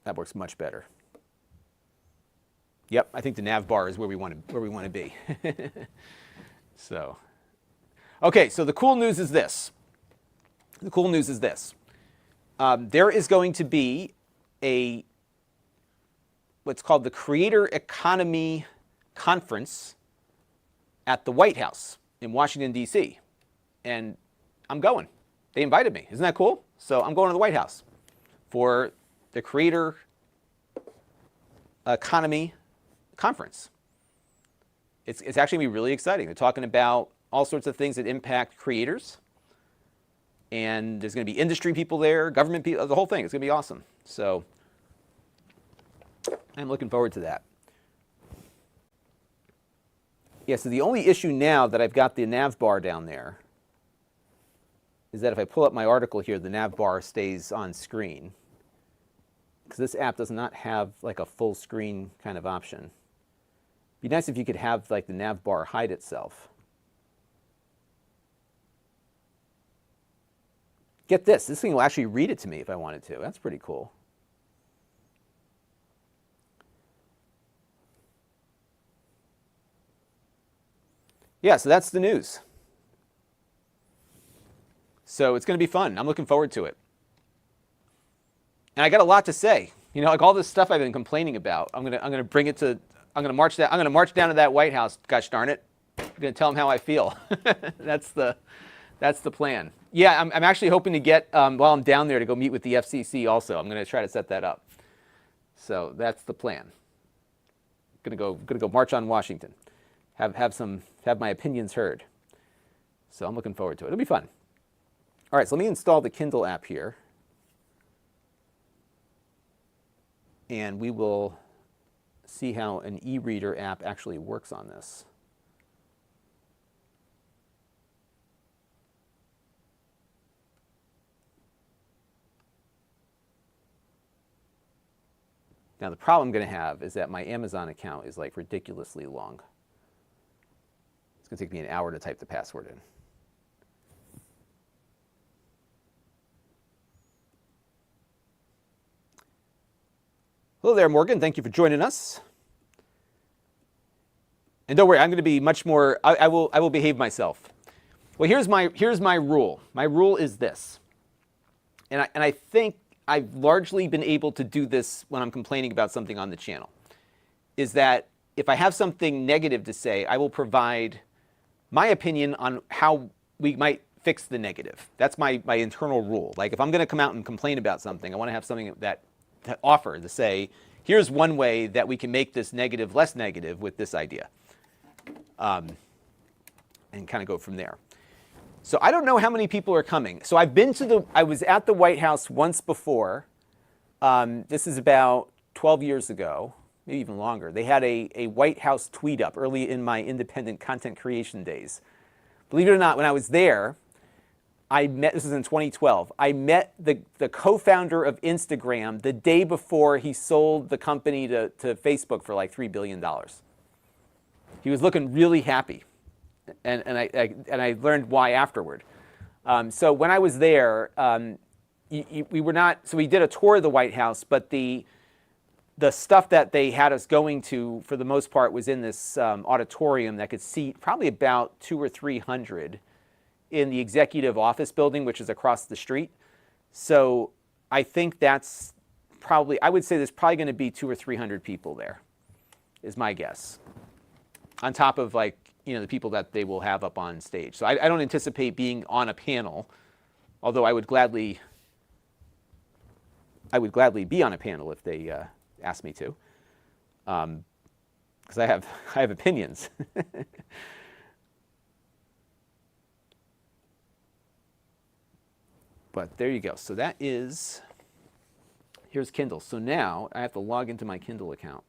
That works much better. Yep, I think the nav bar is where we want to be. So, okay, so the cool news is this. The cool news is this. There is going to be what's called the Creator Economy Conference at the White House in Washington, D.C. And I'm going. They invited me. Isn't that cool? So I'm going to the White House for the Creator Economy Conference. It's actually going to be really exciting. They're talking about all sorts of things that impact creators. And there's going to be industry people there, government people, the whole thing. It's going to be awesome. So I'm looking forward to that. Yeah, so the only issue now that I've got the nav bar down there is that if I pull up my article here, the nav bar stays on screen, because this app does not have like a full screen kind of option. It'd be nice if you could have like the nav bar hide itself. Get this thing will actually read it to me if I wanted to. That's pretty cool. Yeah, so that's the news. So it's going to be fun. I'm looking forward to it. And I got a lot to say. Like all this stuff I've been complaining about. I'm going to bring it to. I'm going to march down to that White House. Gosh darn it! I'm going to tell them how I feel. That's the plan. Yeah, I'm actually hoping to get while I'm down there to go meet with the FCC. Also, I'm going to try to set that up. So that's the plan. Going to go march on Washington. Have my opinions heard. So I'm looking forward to it. It'll be fun. All right, so let me install the Kindle app here. And we will see how an e-reader app actually works on this. Now the problem I'm going to have is that my Amazon account is like ridiculously long. It's going to take me an hour to type the password in. Hello there, Morgan. Thank you for joining us. And don't worry, I'm going to be much more. I will behave myself. Well, here's my rule. My rule is this, and I think I've largely been able to do this when I'm complaining about something on the channel. Is that if I have something negative to say, I will provide my opinion on how we might fix the negative. That's my internal rule. Like if I'm going to come out and complain about something, I want to have something that offer to say, here's one way that we can make this negative less negative with this idea, and kind of go from there. So I don't know how many people are coming. So I was at the White House once before. This is about 12 years ago, maybe even longer. They had a White House tweet up early in my independent content creation days. Believe it or not, when I was there, this was in 2012, I met the co-founder of Instagram the day before he sold the company to Facebook for like $3 billion. He was looking really happy. And I learned why afterward. So when I was there, we were not. So we did a tour of the White House, but the stuff that they had us going to, for the most part, was in this auditorium that could seat probably about 200 or 300 in the executive office building, which is across the street. So I think that's probably, I would say there's probably going to be 200 or 300 people there, is my guess. On top of like, the people that they will have up on stage. So I don't anticipate being on a panel, although I would gladly be on a panel if they asked me to, because I have opinions. But there you go. So that is, here's Kindle. So now I have to log into my Kindle account.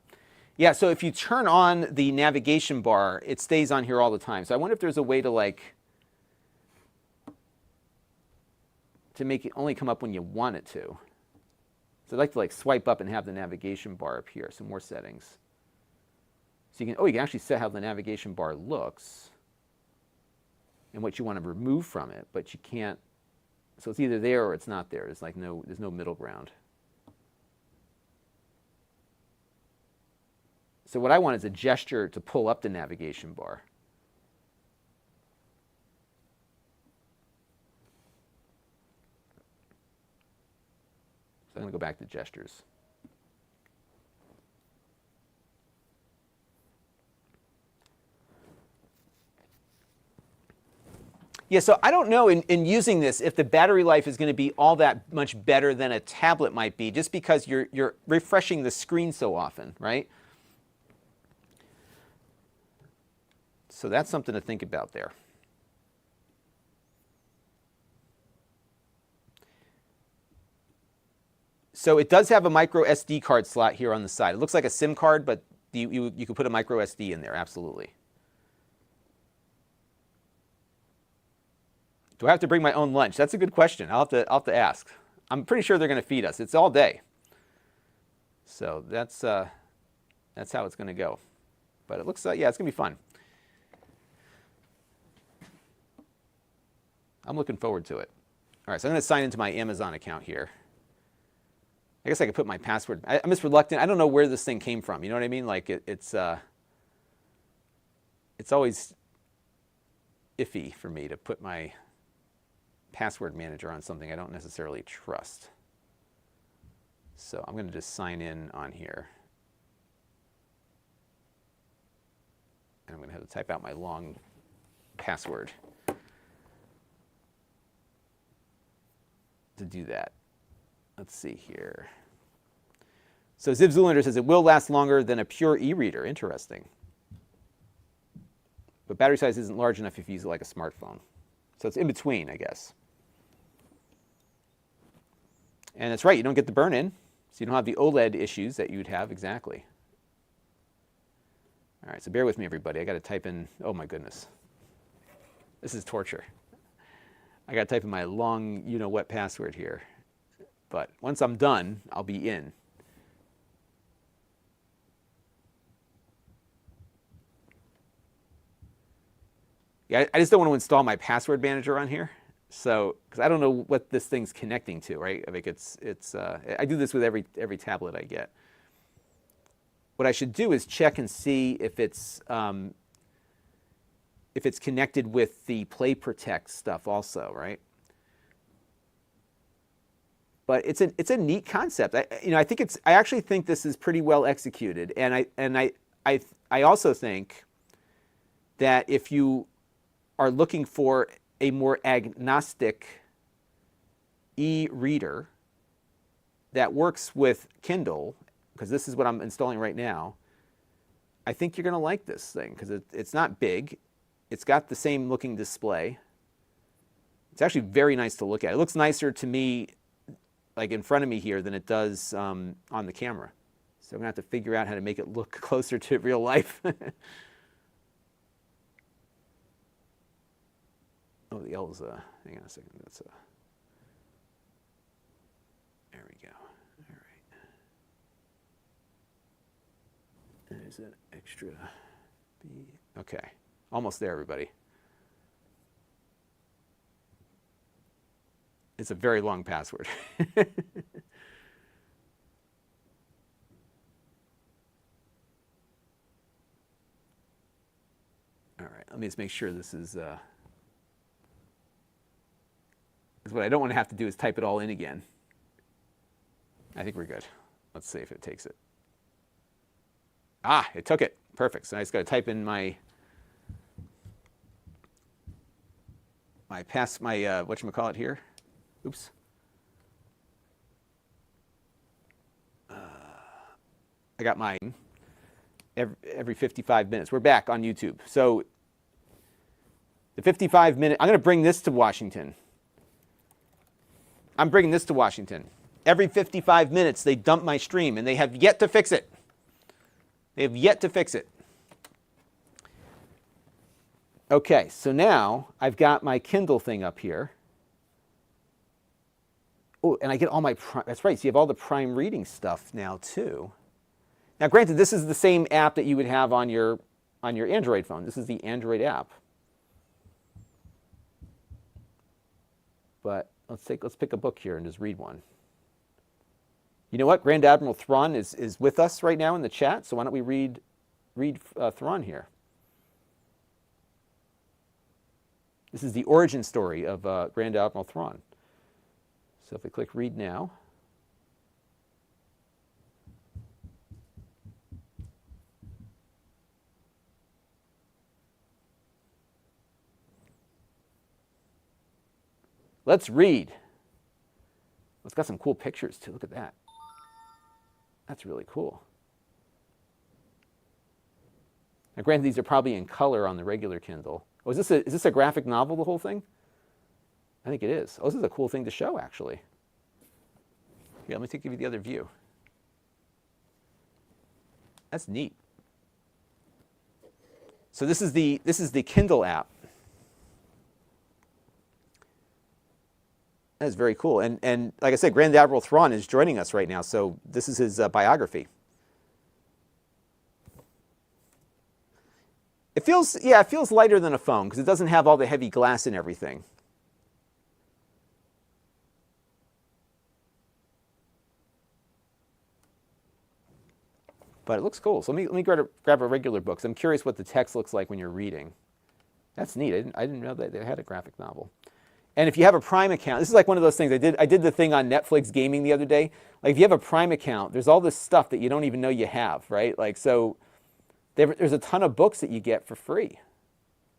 Yeah, so if you turn on the navigation bar, it stays on here all the time. So I wonder if there's a way to make it only come up when you want it to. So I'd like to swipe up and have the navigation bar up here. Some more settings. So you can actually set how the navigation bar looks and what you want to remove from it, but you can't. So it's either there or it's not there. There's there's no middle ground. So what I want is a gesture to pull up the navigation bar. So I'm going to go back to gestures. Yeah, so I don't know in using this if the battery life is going to be all that much better than a tablet might be, just because you're refreshing the screen so often, right? So that's something to think about there. So it does have a micro SD card slot here on the side. It looks like a SIM card, but you could put a micro SD in there, absolutely. Do I have to bring my own lunch? That's a good question. I'll have to ask. I'm pretty sure they're going to feed us. It's all day. So that's how it's going to go. But it looks like, yeah, it's going to be fun. I'm looking forward to it. All right, so I'm going to sign into my Amazon account here. I guess I could put my password. I'm just reluctant. I don't know where this thing came from. You know what I mean? Like it's always iffy for me to put my password manager on something I don't necessarily trust. So I'm going to just sign in on here. And I'm going to have to type out my long password to do that. Let's see here. So Ziv Zoolander says it will last longer than a pure e-reader. Interesting. But battery size isn't large enough if you use it like a smartphone. So it's in between, I guess. And that's right, you don't get the burn-in, so you don't have the OLED issues that you'd have exactly. All right, so bear with me, everybody. I got to type in, oh my goodness. This is torture. I got to type in my long, you-know-what password here. But once I'm done, I'll be in. Yeah, I just don't want to install my password manager on here. So, because I don't know what this thing's connecting to, right? I think I do this with every tablet I get. What I should do is check and see if it's connected with the Play Protect stuff also, right? But it's a neat concept. I actually think this is pretty well executed, and I also think that if you are looking for a more agnostic e-reader that works with Kindle, because this is what I'm installing right now, I think you're going to like this thing because it's not big. It's got the same looking display. It's actually very nice to look at. It looks nicer to me, like in front of me here, than it does on the camera. So I'm going to have to figure out how to make it look closer to real life. Oh, the L is hang on a second. That's there we go. All right. There's an extra B. Okay. Almost there, everybody. It's a very long password. All right. Let me just make sure this is. Because what I don't want to have to do is type it all in again. I think we're good. Let's see if it takes it. Ah, it took it. Perfect. So I just got to type in my whatchamacallit here. Oops. I got mine every 55 minutes. We're back on YouTube. So the 55-minute, I'm going to bring this to Washington. I'm bringing this to Washington. Every 55 minutes, they dump my stream, and they have yet to fix it. They have yet to fix it. Okay, so now I've got my Kindle thing up here. Oh, and I get all my, that's right, so you have all the Prime Reading stuff now, too. Now, granted, this is the same app that you would have on your Android phone. This is the Android app. But let's pick a book here and just read one. You know what? Grand Admiral Thrawn is with us right now in the chat, so why don't we read Thrawn here? This is the origin story of Grand Admiral Thrawn. So if we click Read Now. Let's read. It's got some cool pictures too. Look at that. That's really cool. Now, granted, these are probably in color on the regular Kindle. Oh, is this a graphic novel, the whole thing? I think it is. Oh, this is a cool thing to show, actually. Yeah, let me give you the other view. That's neat. So this is the Kindle app. That's very cool. And like I said, Grand Admiral Thrawn is joining us right now, so this is his biography. It feels lighter than a phone because it doesn't have all the heavy glass and everything. But it looks cool. So let me grab a regular book. I'm curious what the text looks like when you're reading. That's neat. I didn't know that they had a graphic novel. And if you have a Prime account, this is like one of those things. I did the thing on Netflix gaming the other day. Like if you have a Prime account, there's all this stuff that you don't even know you have, right? Like so, there's a ton of books that you get for free.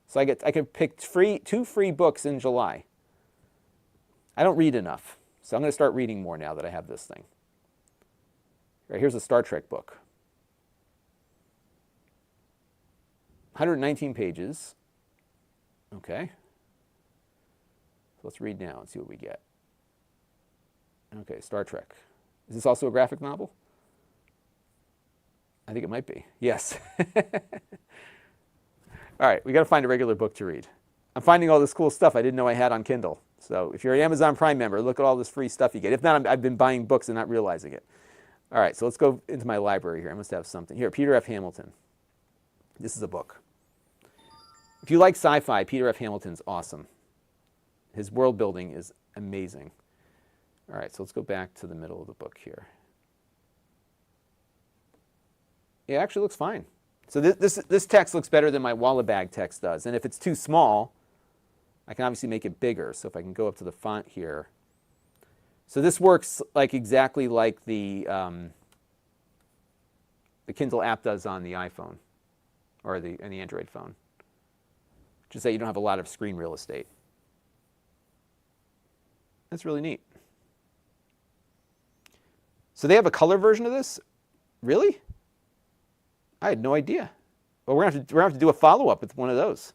So I could pick 2 free books in July. I don't read enough, so I'm going to start reading more now that I have this thing. Right, here's a Star Trek book. 119 pages. Okay. Let's read now and see what we get. Okay, Star Trek. Is this also a graphic novel? I think it might be. Yes. All right, we got to find a regular book to read. I'm finding all this cool stuff I didn't know I had on Kindle. So if you're an Amazon Prime member, look at all this free stuff you get. If not, I've been buying books and not realizing it. All right, so let's go into my library here. I must have something. Here, Peter F. Hamilton. This is a book. If you like sci-fi, Peter F. Hamilton's awesome. His world building is amazing. All right, so let's go back to the middle of the book here. It actually looks fine. So this text looks better than my Wallabag text does. And if it's too small, I can obviously make it bigger. So if I can go up to the font here. So this works exactly like the Kindle app does on the iPhone or the Android phone. Just that you don't have a lot of screen real estate. That's really neat. So they have a color version of this? Really? I had no idea. Well, we're gonna have to do a follow-up with one of those.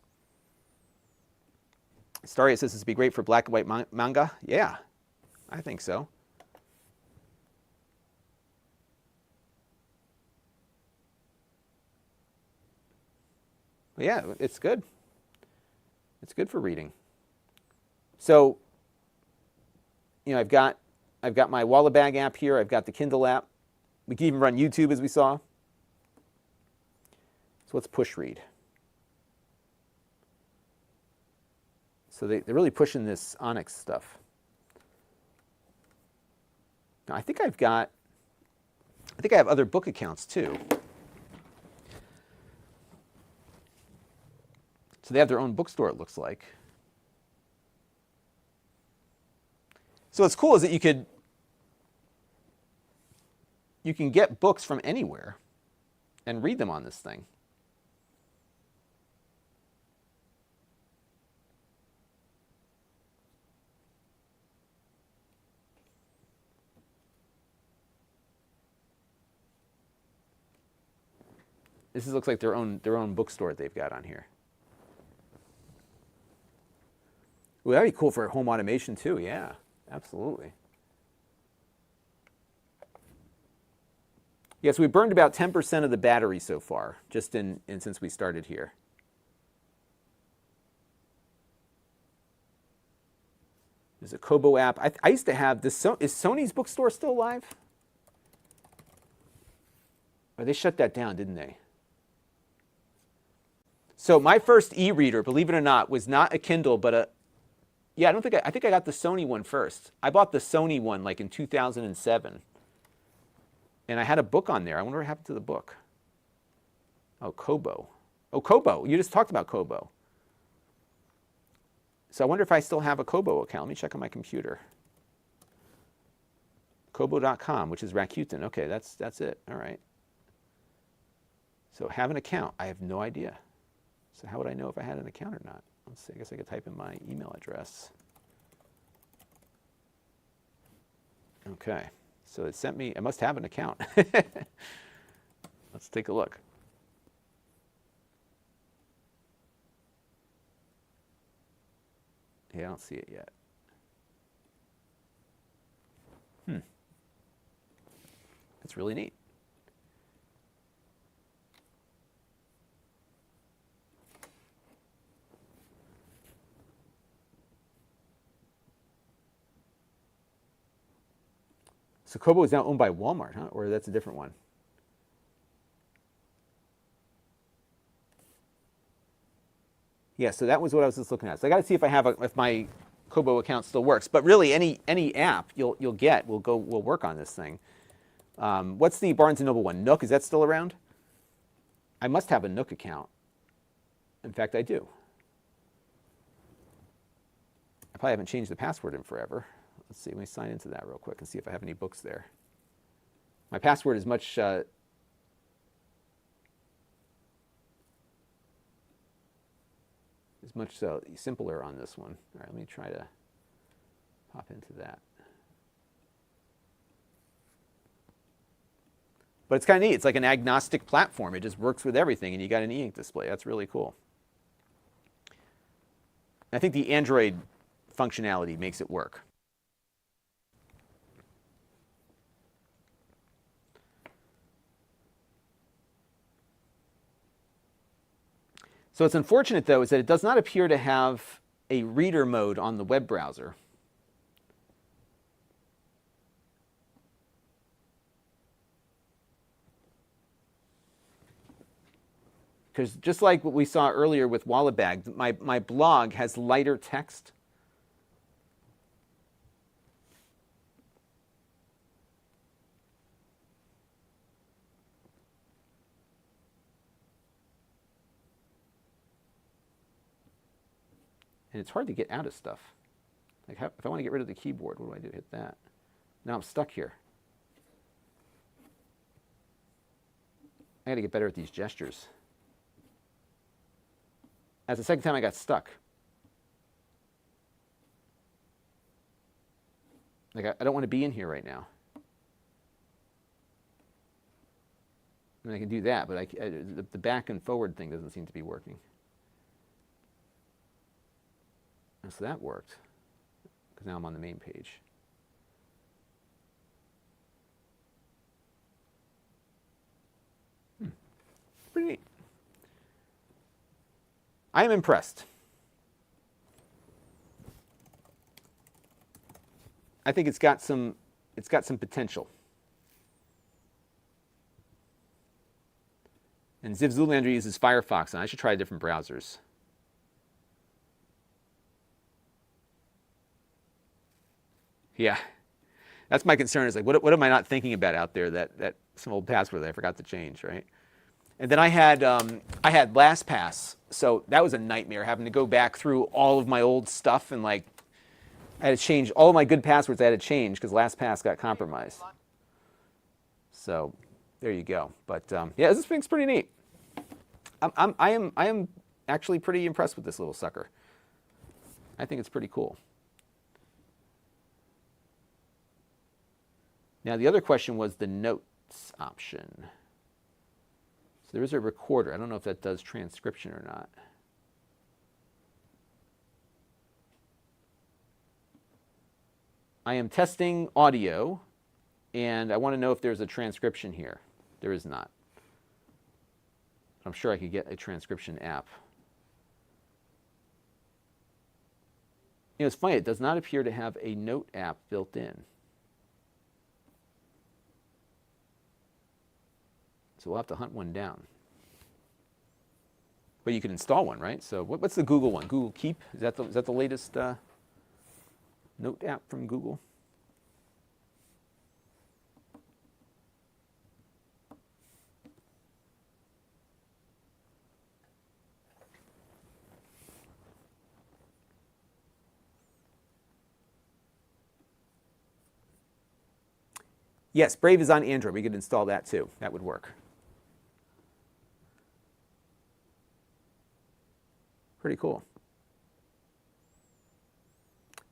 Staria says this would be great for black and white manga. Yeah, I think so. But yeah, it's good. It's good for reading. So, you know, I've got my Wallabag app here. I've got the Kindle app. We can even run YouTube, as we saw. So let's push read. So they're really pushing this Onyx stuff. Now, I think I have other book accounts too. So they have their own bookstore, it looks like. So what's cool is that you can get books from anywhere and read them on this thing. This looks like their own bookstore they've got on here. Well, that'd be cool for home automation too. Yeah, absolutely. Yes, we burned about 10% of the battery so far, just in since we started here. There's a Kobo app. I used to have this. Is Sony's bookstore still alive? Or they shut that down, didn't they? So my first e-reader, believe it or not, was not a Kindle, but a, yeah, I think I got the Sony one first. I bought the Sony one like in 2007. And I had a book on there. I wonder what happened to the book. Oh, Kobo. Oh, Kobo. You just talked about Kobo. So I wonder if I still have a Kobo account. Let me check on my computer. Kobo.com, which is Rakuten. Okay, that's it. All right. So have an account. I have no idea. So how would I know if I had an account or not? Let's see. I guess I could type in my email address. Okay. So it sent me, I must have an account. Let's take a look. Yeah, I don't see it yet. That's really neat. So Kobo is now owned by Walmart, huh? Or that's a different one? Yeah, so that was what I was just looking at. So I got to see if I have if my Kobo account still works. But really, any app you'll get will work on this thing. What's the Barnes & Noble one? Nook, is that still around? I must have a Nook account. In fact, I do. I probably haven't changed the password in forever. Let's see, let me sign into that real quick and see if I have any books there. My password is much simpler on this one. All right, let me try to hop into that. But it's kind of neat. It's like an agnostic platform. It just works with everything, and you got an e-ink display. That's really cool. I think the Android functionality makes it work. So what's unfortunate, though, is that it does not appear to have a reader mode on the web browser. Because just like what we saw earlier with Wallabag, my blog has lighter text. And it's hard to get out of stuff. Like if I want to get rid of the keyboard, what do I do? Hit that. Now I'm stuck here. I got to get better at these gestures. That's the second time I got stuck. Like I don't want to be in here right now. I mean, I can do that, but the back and forward thing doesn't seem to be working. And so that worked, because now I'm on the main page. Pretty neat. I am impressed. I think it's got some potential. And Ziv Zoolander uses Firefox, and I should try different browsers. Yeah, that's my concern. Is like, what am I not thinking about out there that some old password that I forgot to change, right? And then I had LastPass, so that was a nightmare having to go back through all of my old stuff and like I had to change all of my good passwords. I had to change because LastPass got compromised. So there you go. But yeah, this thing's pretty neat. I am actually pretty impressed with this little sucker. I think it's pretty cool. Now the other question was the notes option. So there is a recorder. I don't know if that does transcription or not. I am testing audio, and I want to know if there's a transcription here. There is not. I'm sure I could get a transcription app. You know, it's funny, it does not appear to have a note app built in. So we'll have to hunt one down. But you can install one, right? So what's the Google one? Google Keep? Is that the latest note app from Google? Yes, Brave is on Android. We could install that too. That would work. Pretty cool.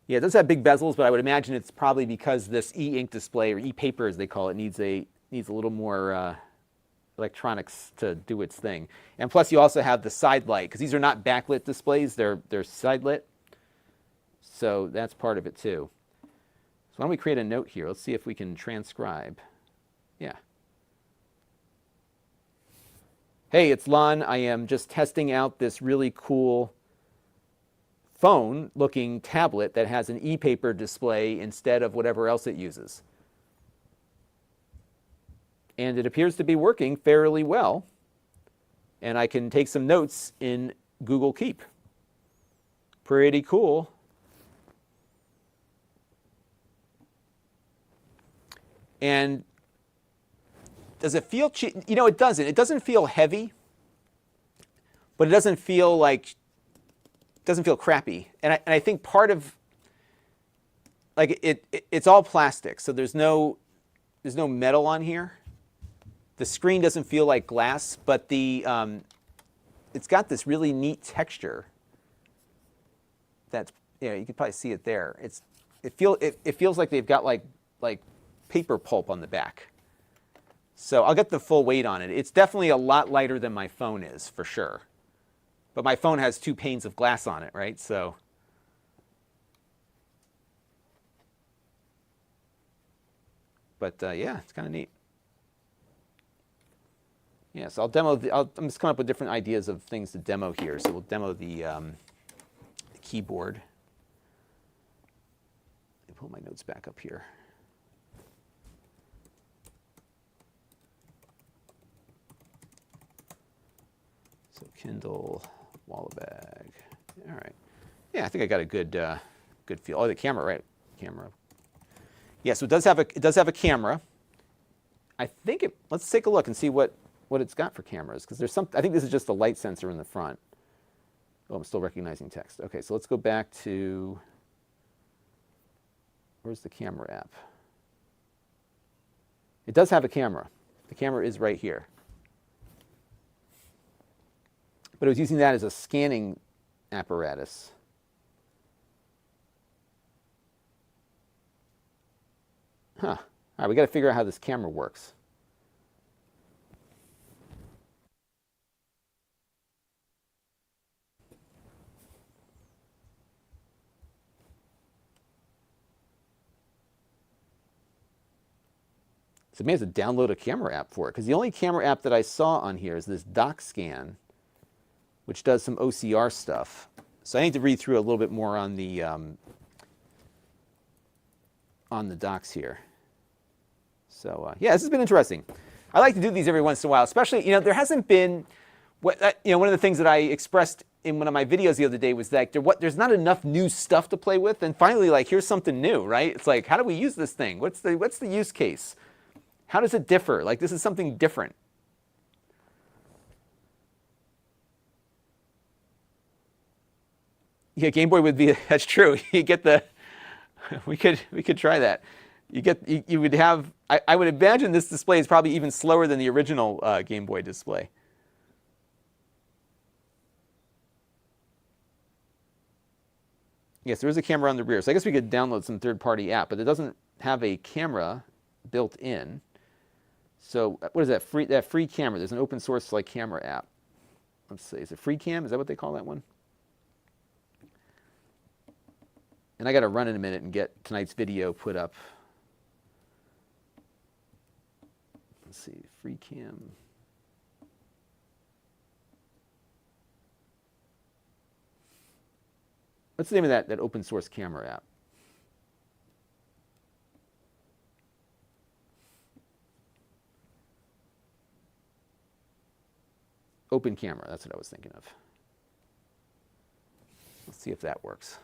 Yeah, it does have big bezels, but I would imagine it's probably because this e-ink display, or e-paper as they call it, needs a little more electronics to do its thing. And plus you also have the side light, because these are not backlit displays, they're side lit. So that's part of it too. So why don't we create a note here? Let's see if we can transcribe. Yeah. Hey, it's Lon. I am just testing out this really cool phone-looking tablet that has an e-paper display instead of whatever else it uses. And it appears to be working fairly well. And I can take some notes in Google Keep. Pretty cool. And does it feel cheap? You know, it doesn't. It doesn't feel heavy, but it doesn't feel like, doesn't feel crappy. And I think part of, like, it's all plastic, so there's no metal on here. The screen doesn't feel like glass, but it's got this really neat texture. That's, you know, you can probably see it there. It feels like they've got like paper pulp on the back. So I'll get the full weight on it. It's definitely a lot lighter than my phone is, for sure. But my phone has 2 panes of glass on it, right? So but yeah, it's kind of neat. Yeah, so I'll demo I'm just coming up with different ideas of things to demo here. So we'll demo the keyboard. Let me pull my notes back up here. So Kindle, wallet bag. All right. Yeah, I think I got a good feel. Oh, the camera, right? Camera. Yeah, so it does have a camera. I think let's take a look and see what it's got for cameras, because there's I think this is just a light sensor in the front. Oh, I'm still recognizing text. Okay, so let's go back to, where's the camera app? It does have a camera. The camera is right here. But it was using that as a scanning apparatus. Huh. All right, we got to figure out how this camera works. So maybe I have to download a camera app for it, because the only camera app that I saw on here is this dock scan, which does some OCR stuff. So I need to read through a little bit more on the docs here. So yeah, this has been interesting. I like to do these every once in a while, especially, you know, there hasn't been, one of the things that I expressed in one of my videos the other day was that there's not enough new stuff to play with, and finally, like, here's something new, right? It's like, how do we use this thing? What's the use case? How does it differ? Like, this is something different. Yeah, Game Boy would be, that's true. You get the We could try that. You would have. I would imagine this display is probably even slower than the original Game Boy display. Yes, there is a camera on the rear, so I guess we could download some third-party app, but it doesn't have a camera built in. So what is that free camera? There's an open source like camera app. Let's see, is it FreeCam? Is that what they call that one? And I got to run in a minute and get tonight's video put up. Let's see, FreeCam. What's the name of that open source camera app? Open Camera, that's what I was thinking of. Let's see if that works.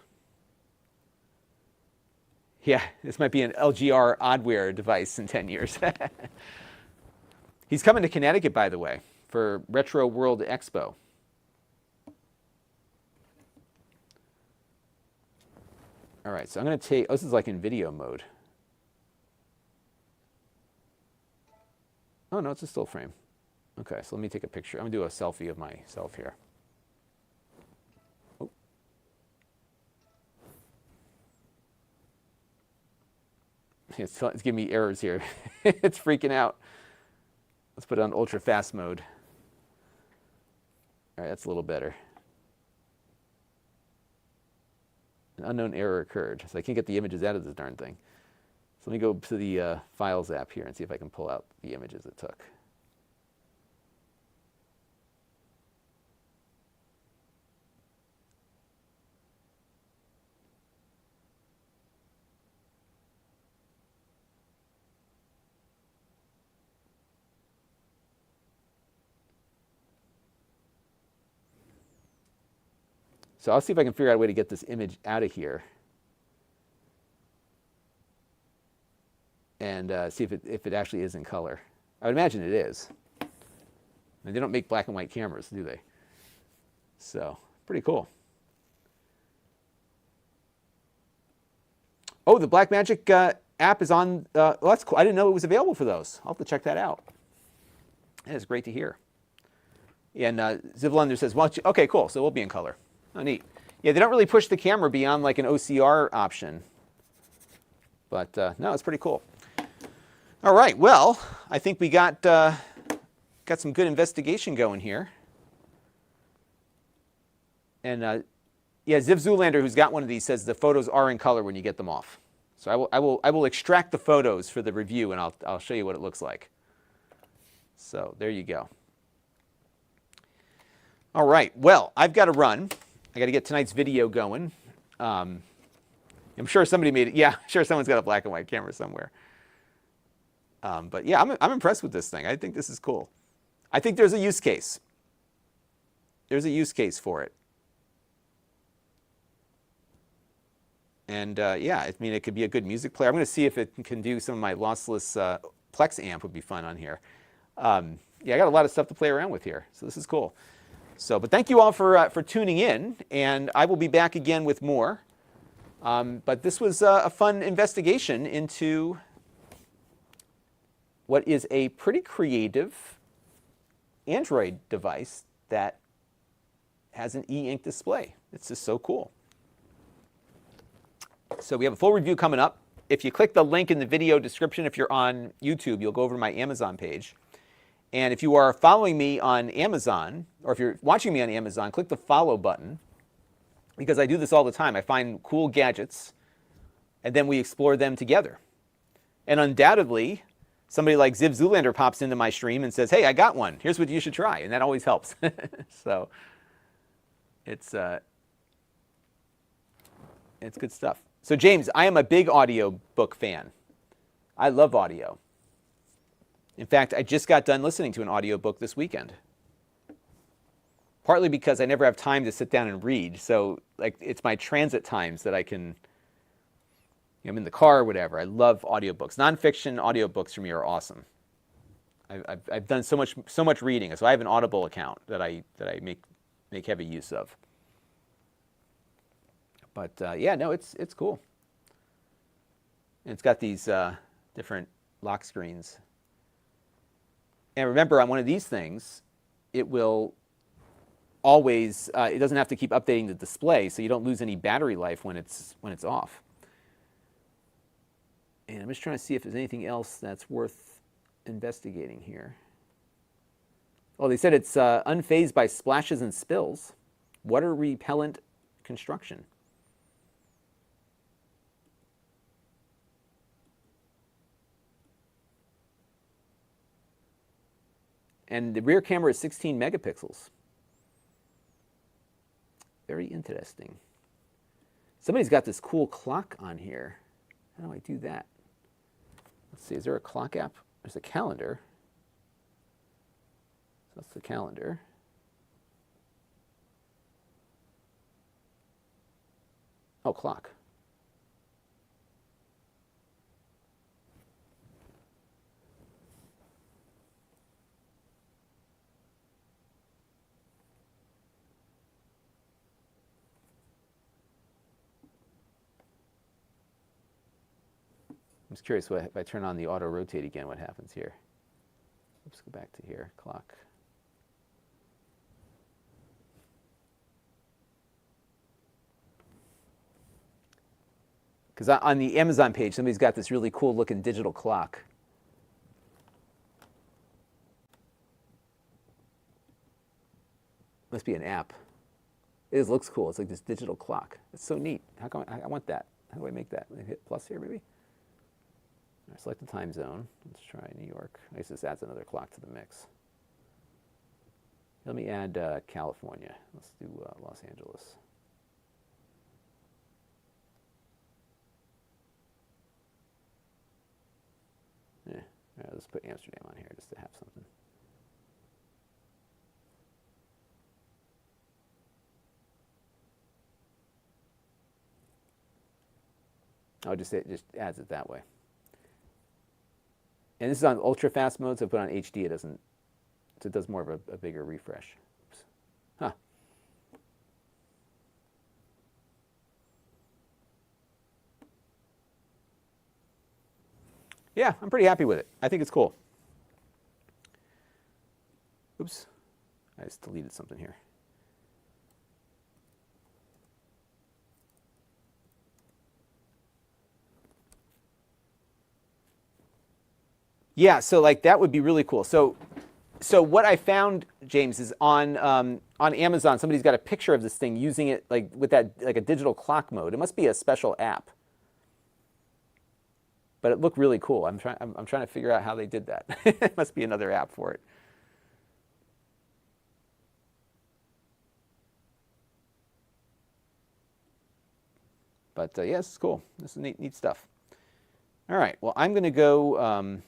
Yeah, this might be an LGR oddware device in 10 years. He's coming to Connecticut, by the way, for Retro World Expo. All right, so I'm going to take, oh, this is like in video mode. Oh, no, it's a still frame. Okay, so let me take a picture. I'm going to do a selfie of myself here. Oh. It's giving me errors here. It's freaking out. Let's put it on ultra fast mode. All right, that's a little better. An unknown error occurred, so I can't get the images out of this darn thing. So let me go to the Files app here and see if I can pull out the images it took. So I'll see if I can figure out a way to get this image out of here and see if it actually is in color. I would imagine it is. And they don't make black and white cameras, do they? So, pretty cool. Oh, the Blackmagic app is on. Well, that's cool. I didn't know it was available for those. I'll have to check that out. That is great to hear. And Zivlander says, well, okay, cool. So we'll be in color. Oh, neat. Yeah, they don't really push the camera beyond like an OCR option. But no, it's pretty cool. All right, well, I think we got some good investigation going here. And yeah, Ziv Zoolander, who's got one of these, says the photos are in color when you get them off. So I will extract the photos for the review, and I'll show you what it looks like. So there you go. All right, well, I've got to run. I got to get tonight's video going. I'm sure somebody made it. Yeah, I'm sure someone's got a black and white camera somewhere. But yeah, I'm impressed with this thing. I think this is cool. I think there's a use case. There's a use case for it. And yeah, I mean, it could be a good music player. I'm going to see if it can do some of my lossless Plex amp would be fun on here. Yeah, I got a lot of stuff to play around with here, so this is cool. So, but thank you all for tuning in, and I will be back again with more. But this was a fun investigation into what is a pretty creative Android device that has an e-ink display. It's just so cool. So we have a full review coming up. If you click the link in the video description, if you're on YouTube, you'll go over to my Amazon page. And if you are following me on Amazon, or if you're watching me on Amazon, click the follow button, because I do this all the time. I find cool gadgets, and then we explore them together. And undoubtedly, somebody like Ziv Zoolander pops into my stream and says, hey, I got one. Here's what you should try. And that always helps. So it's good stuff. So James, I am a big audiobook fan. I love audio. In fact, I just got done listening to an audiobook this weekend. Partly because I never have time to sit down and read. So like it's my transit times that I can, I'm in the car or whatever. I love audiobooks. Nonfiction audiobooks for me are awesome. I've done so much reading. So I have an Audible account that I make heavy use of. But yeah, no, it's cool. And it's got these different lock screens. And remember, on one of these things, it will always, it doesn't have to keep updating the display, so you don't lose any battery life when it's off. And I'm just trying to see if there's anything else that's worth investigating here. Oh, they said it's unfazed by splashes and spills. Water repellent construction. And the rear camera is 16 megapixels. Very interesting. Somebody's got this cool clock on here. How do I do that? Let's see, is there a clock app? There's a calendar. So that's the calendar. Oh, clock. I'm just curious what, if I turn on the auto rotate again, what happens here? Let's go back to here, clock. Because on the Amazon page, somebody's got this really cool looking digital clock. Must be an app. It looks cool. It's like this digital clock. It's so neat. How come I want that? How do I make that? I hit plus here, maybe? All right, select the time zone. Let's try New York. I guess this adds another clock to the mix. Let me add California. Let's do Los Angeles. Yeah. All right, let's put Amsterdam on here just to have something. Oh, it just adds it that way. And this is on ultra fast mode, so I put on HD, it doesn't, so it does more of a bigger refresh. Oops. Huh. Yeah, I'm pretty happy with it. I think it's cool. Oops, I just deleted something here. Yeah, so like that would be really cool. So what I found, James, is on Amazon, somebody's got a picture of this thing using it like with that like a digital clock mode. It must be a special app, but it looked really cool. I'm trying to figure out how they did that. It must be another app for it. But yeah, this is cool. This is neat stuff. All right, well, I'm going to go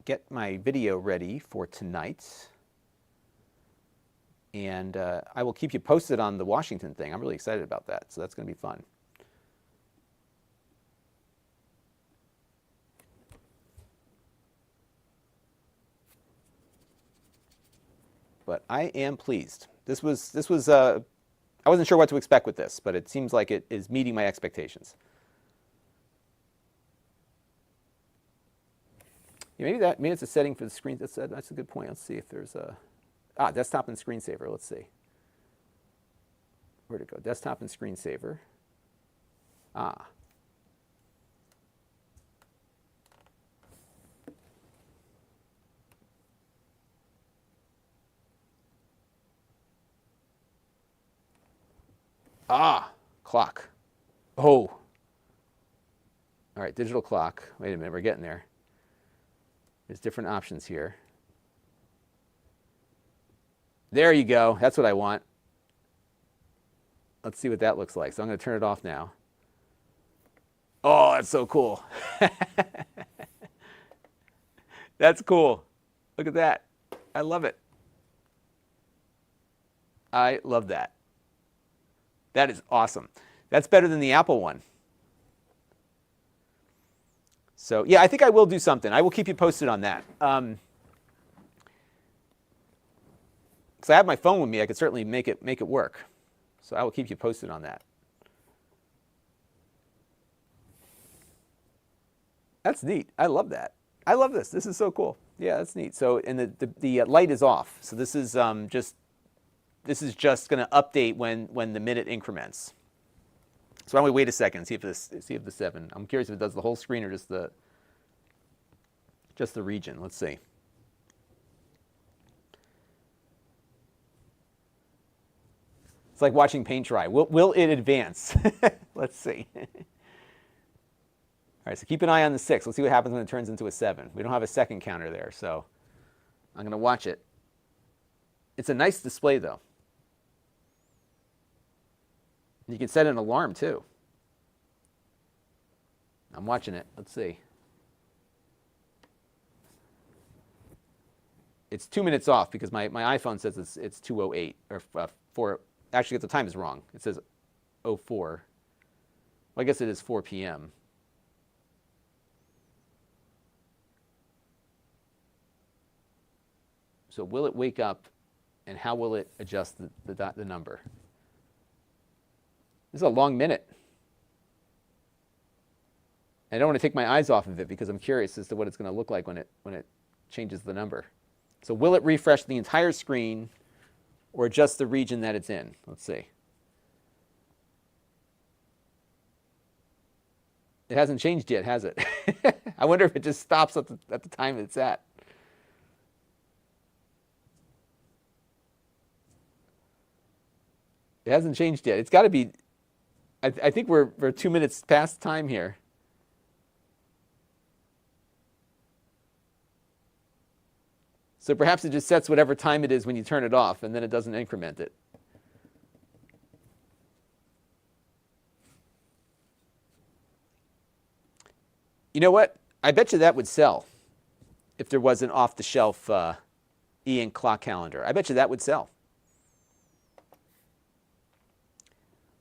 get my video ready for tonight. And I will keep you posted on the Washington thing. I'm really excited about that, so that's going to be fun. But I am pleased. This was I wasn't sure what to expect with this, but it seems like it is meeting my expectations. Yeah, maybe it's a setting for the screen. That's a good point. Let's see if there's a desktop and screensaver. Let's see. Where'd it go? Desktop and screensaver. Clock. Oh. All right, digital clock. Wait a minute, we're getting there. There's different options here. There you go. That's what I want. Let's see what that looks like. So I'm going to turn it off now. Oh, that's so cool. That's cool. Look at that. I love it. I love that. That is awesome. That's better than the Apple one. So yeah, I think I will do something. I will keep you posted on that. Because I have my phone with me, I could certainly make it work. So I will keep you posted on that. That's neat. I love that. I love this. This is so cool. Yeah, that's neat. So, and the light is off. So this is just going to update when the minute increments. So why don't we wait a second, see if the 7. I'm curious if it does the whole screen or just the region. Let's see. It's like watching paint dry. Will it advance? Let's see. All right, so keep an eye on the 6. Let's see what happens when it turns into a 7. We don't have a second counter there, so I'm going to watch it. It's a nice display, though. You can set an alarm, too. I'm watching it. Let's see. It's 2 minutes off because my iPhone says it's 2:08 or 4. Actually, the time is wrong. It says 04. Well, I guess it is 4 p.m. So will it wake up, and how will it adjust the number? This is a long minute. I don't want to take my eyes off of it because I'm curious as to what it's going to look like when it changes the number. So will it refresh the entire screen or just the region that it's in? Let's see. It hasn't changed yet, has it? I wonder if it just stops at the time it's at. It hasn't changed yet. It's got to be. I think we're 2 minutes past time here. So perhaps it just sets whatever time it is when you turn it off, and then it doesn't increment it. You know what? I bet you that would sell if there was an off-the-shelf e-ink clock calendar. I bet you that would sell.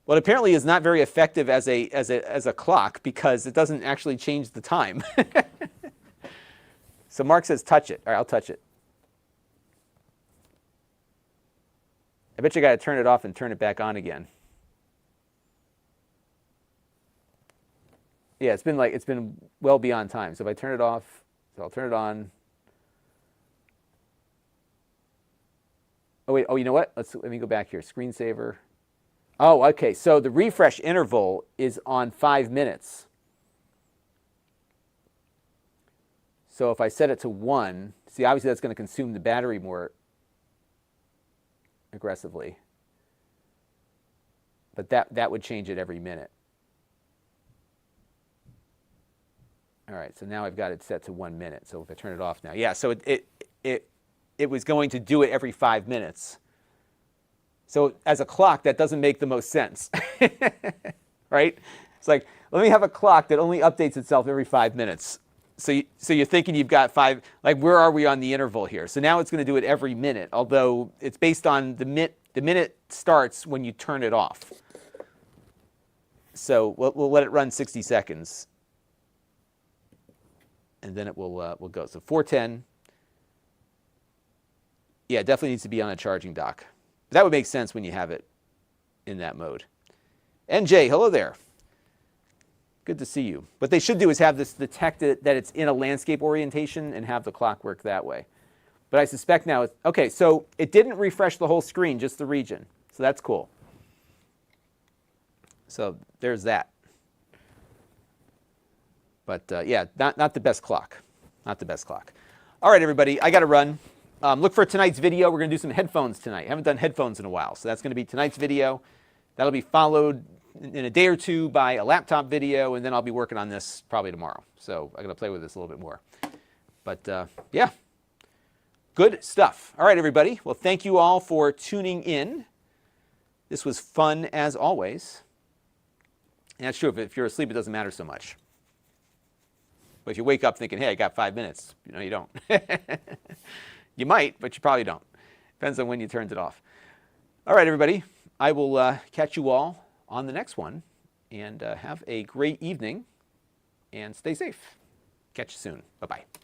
Well, it apparently is not very effective as a clock because it doesn't actually change the time. So Mark says touch it. All right, I'll touch it. I bet you got to turn it off and turn it back on again. Yeah, it's been well beyond time. So if I turn it off, so I'll turn it on. Oh wait, oh you know what? Let me go back here. Screensaver. Oh, okay. So the refresh interval is on 5 minutes. So if I set it to 1, see, obviously that's going to consume the battery more aggressively. But that would change it every minute. All right, so now I've got it set to 1 minute. So if I turn it off now, yeah, so it was going to do it every 5 minutes. So as a clock, that doesn't make the most sense, right? It's like, let me have a clock that only updates itself every 5 minutes. So you're thinking you've got 5, like where are we on the interval here? So now it's going to do it every minute, although it's based on the minute starts when you turn it off. So we'll let it run 60 seconds. And then it will go. So 4:10. Yeah, it definitely needs to be on a charging dock. That would make sense when you have it in that mode. NJ, hello there. Good to see you. What they should do is have this detect that it's in a landscape orientation and have the clock work that way. But I suspect now, okay, so it didn't refresh the whole screen, just the region. So that's cool. So there's that. But yeah, not the best clock. Not the best clock. All right, everybody, I got to run. Look for tonight's video. We're going to do some headphones tonight. I haven't done headphones in a while, so that's going to be tonight's video. That'll be followed in a day or two by a laptop video, and then I'll be working on this probably tomorrow. So I'm going to play with this a little bit more. But yeah, good stuff. All right, everybody. Well, thank you all for tuning in. This was fun as always. And that's true. If you're asleep, it doesn't matter so much. But if you wake up thinking, hey, I got 5 minutes, you don't. You might, but you probably don't. Depends on when you turned it off. All right, everybody. I will catch you all on the next one. And have a great evening. And stay safe. Catch you soon. Bye-bye.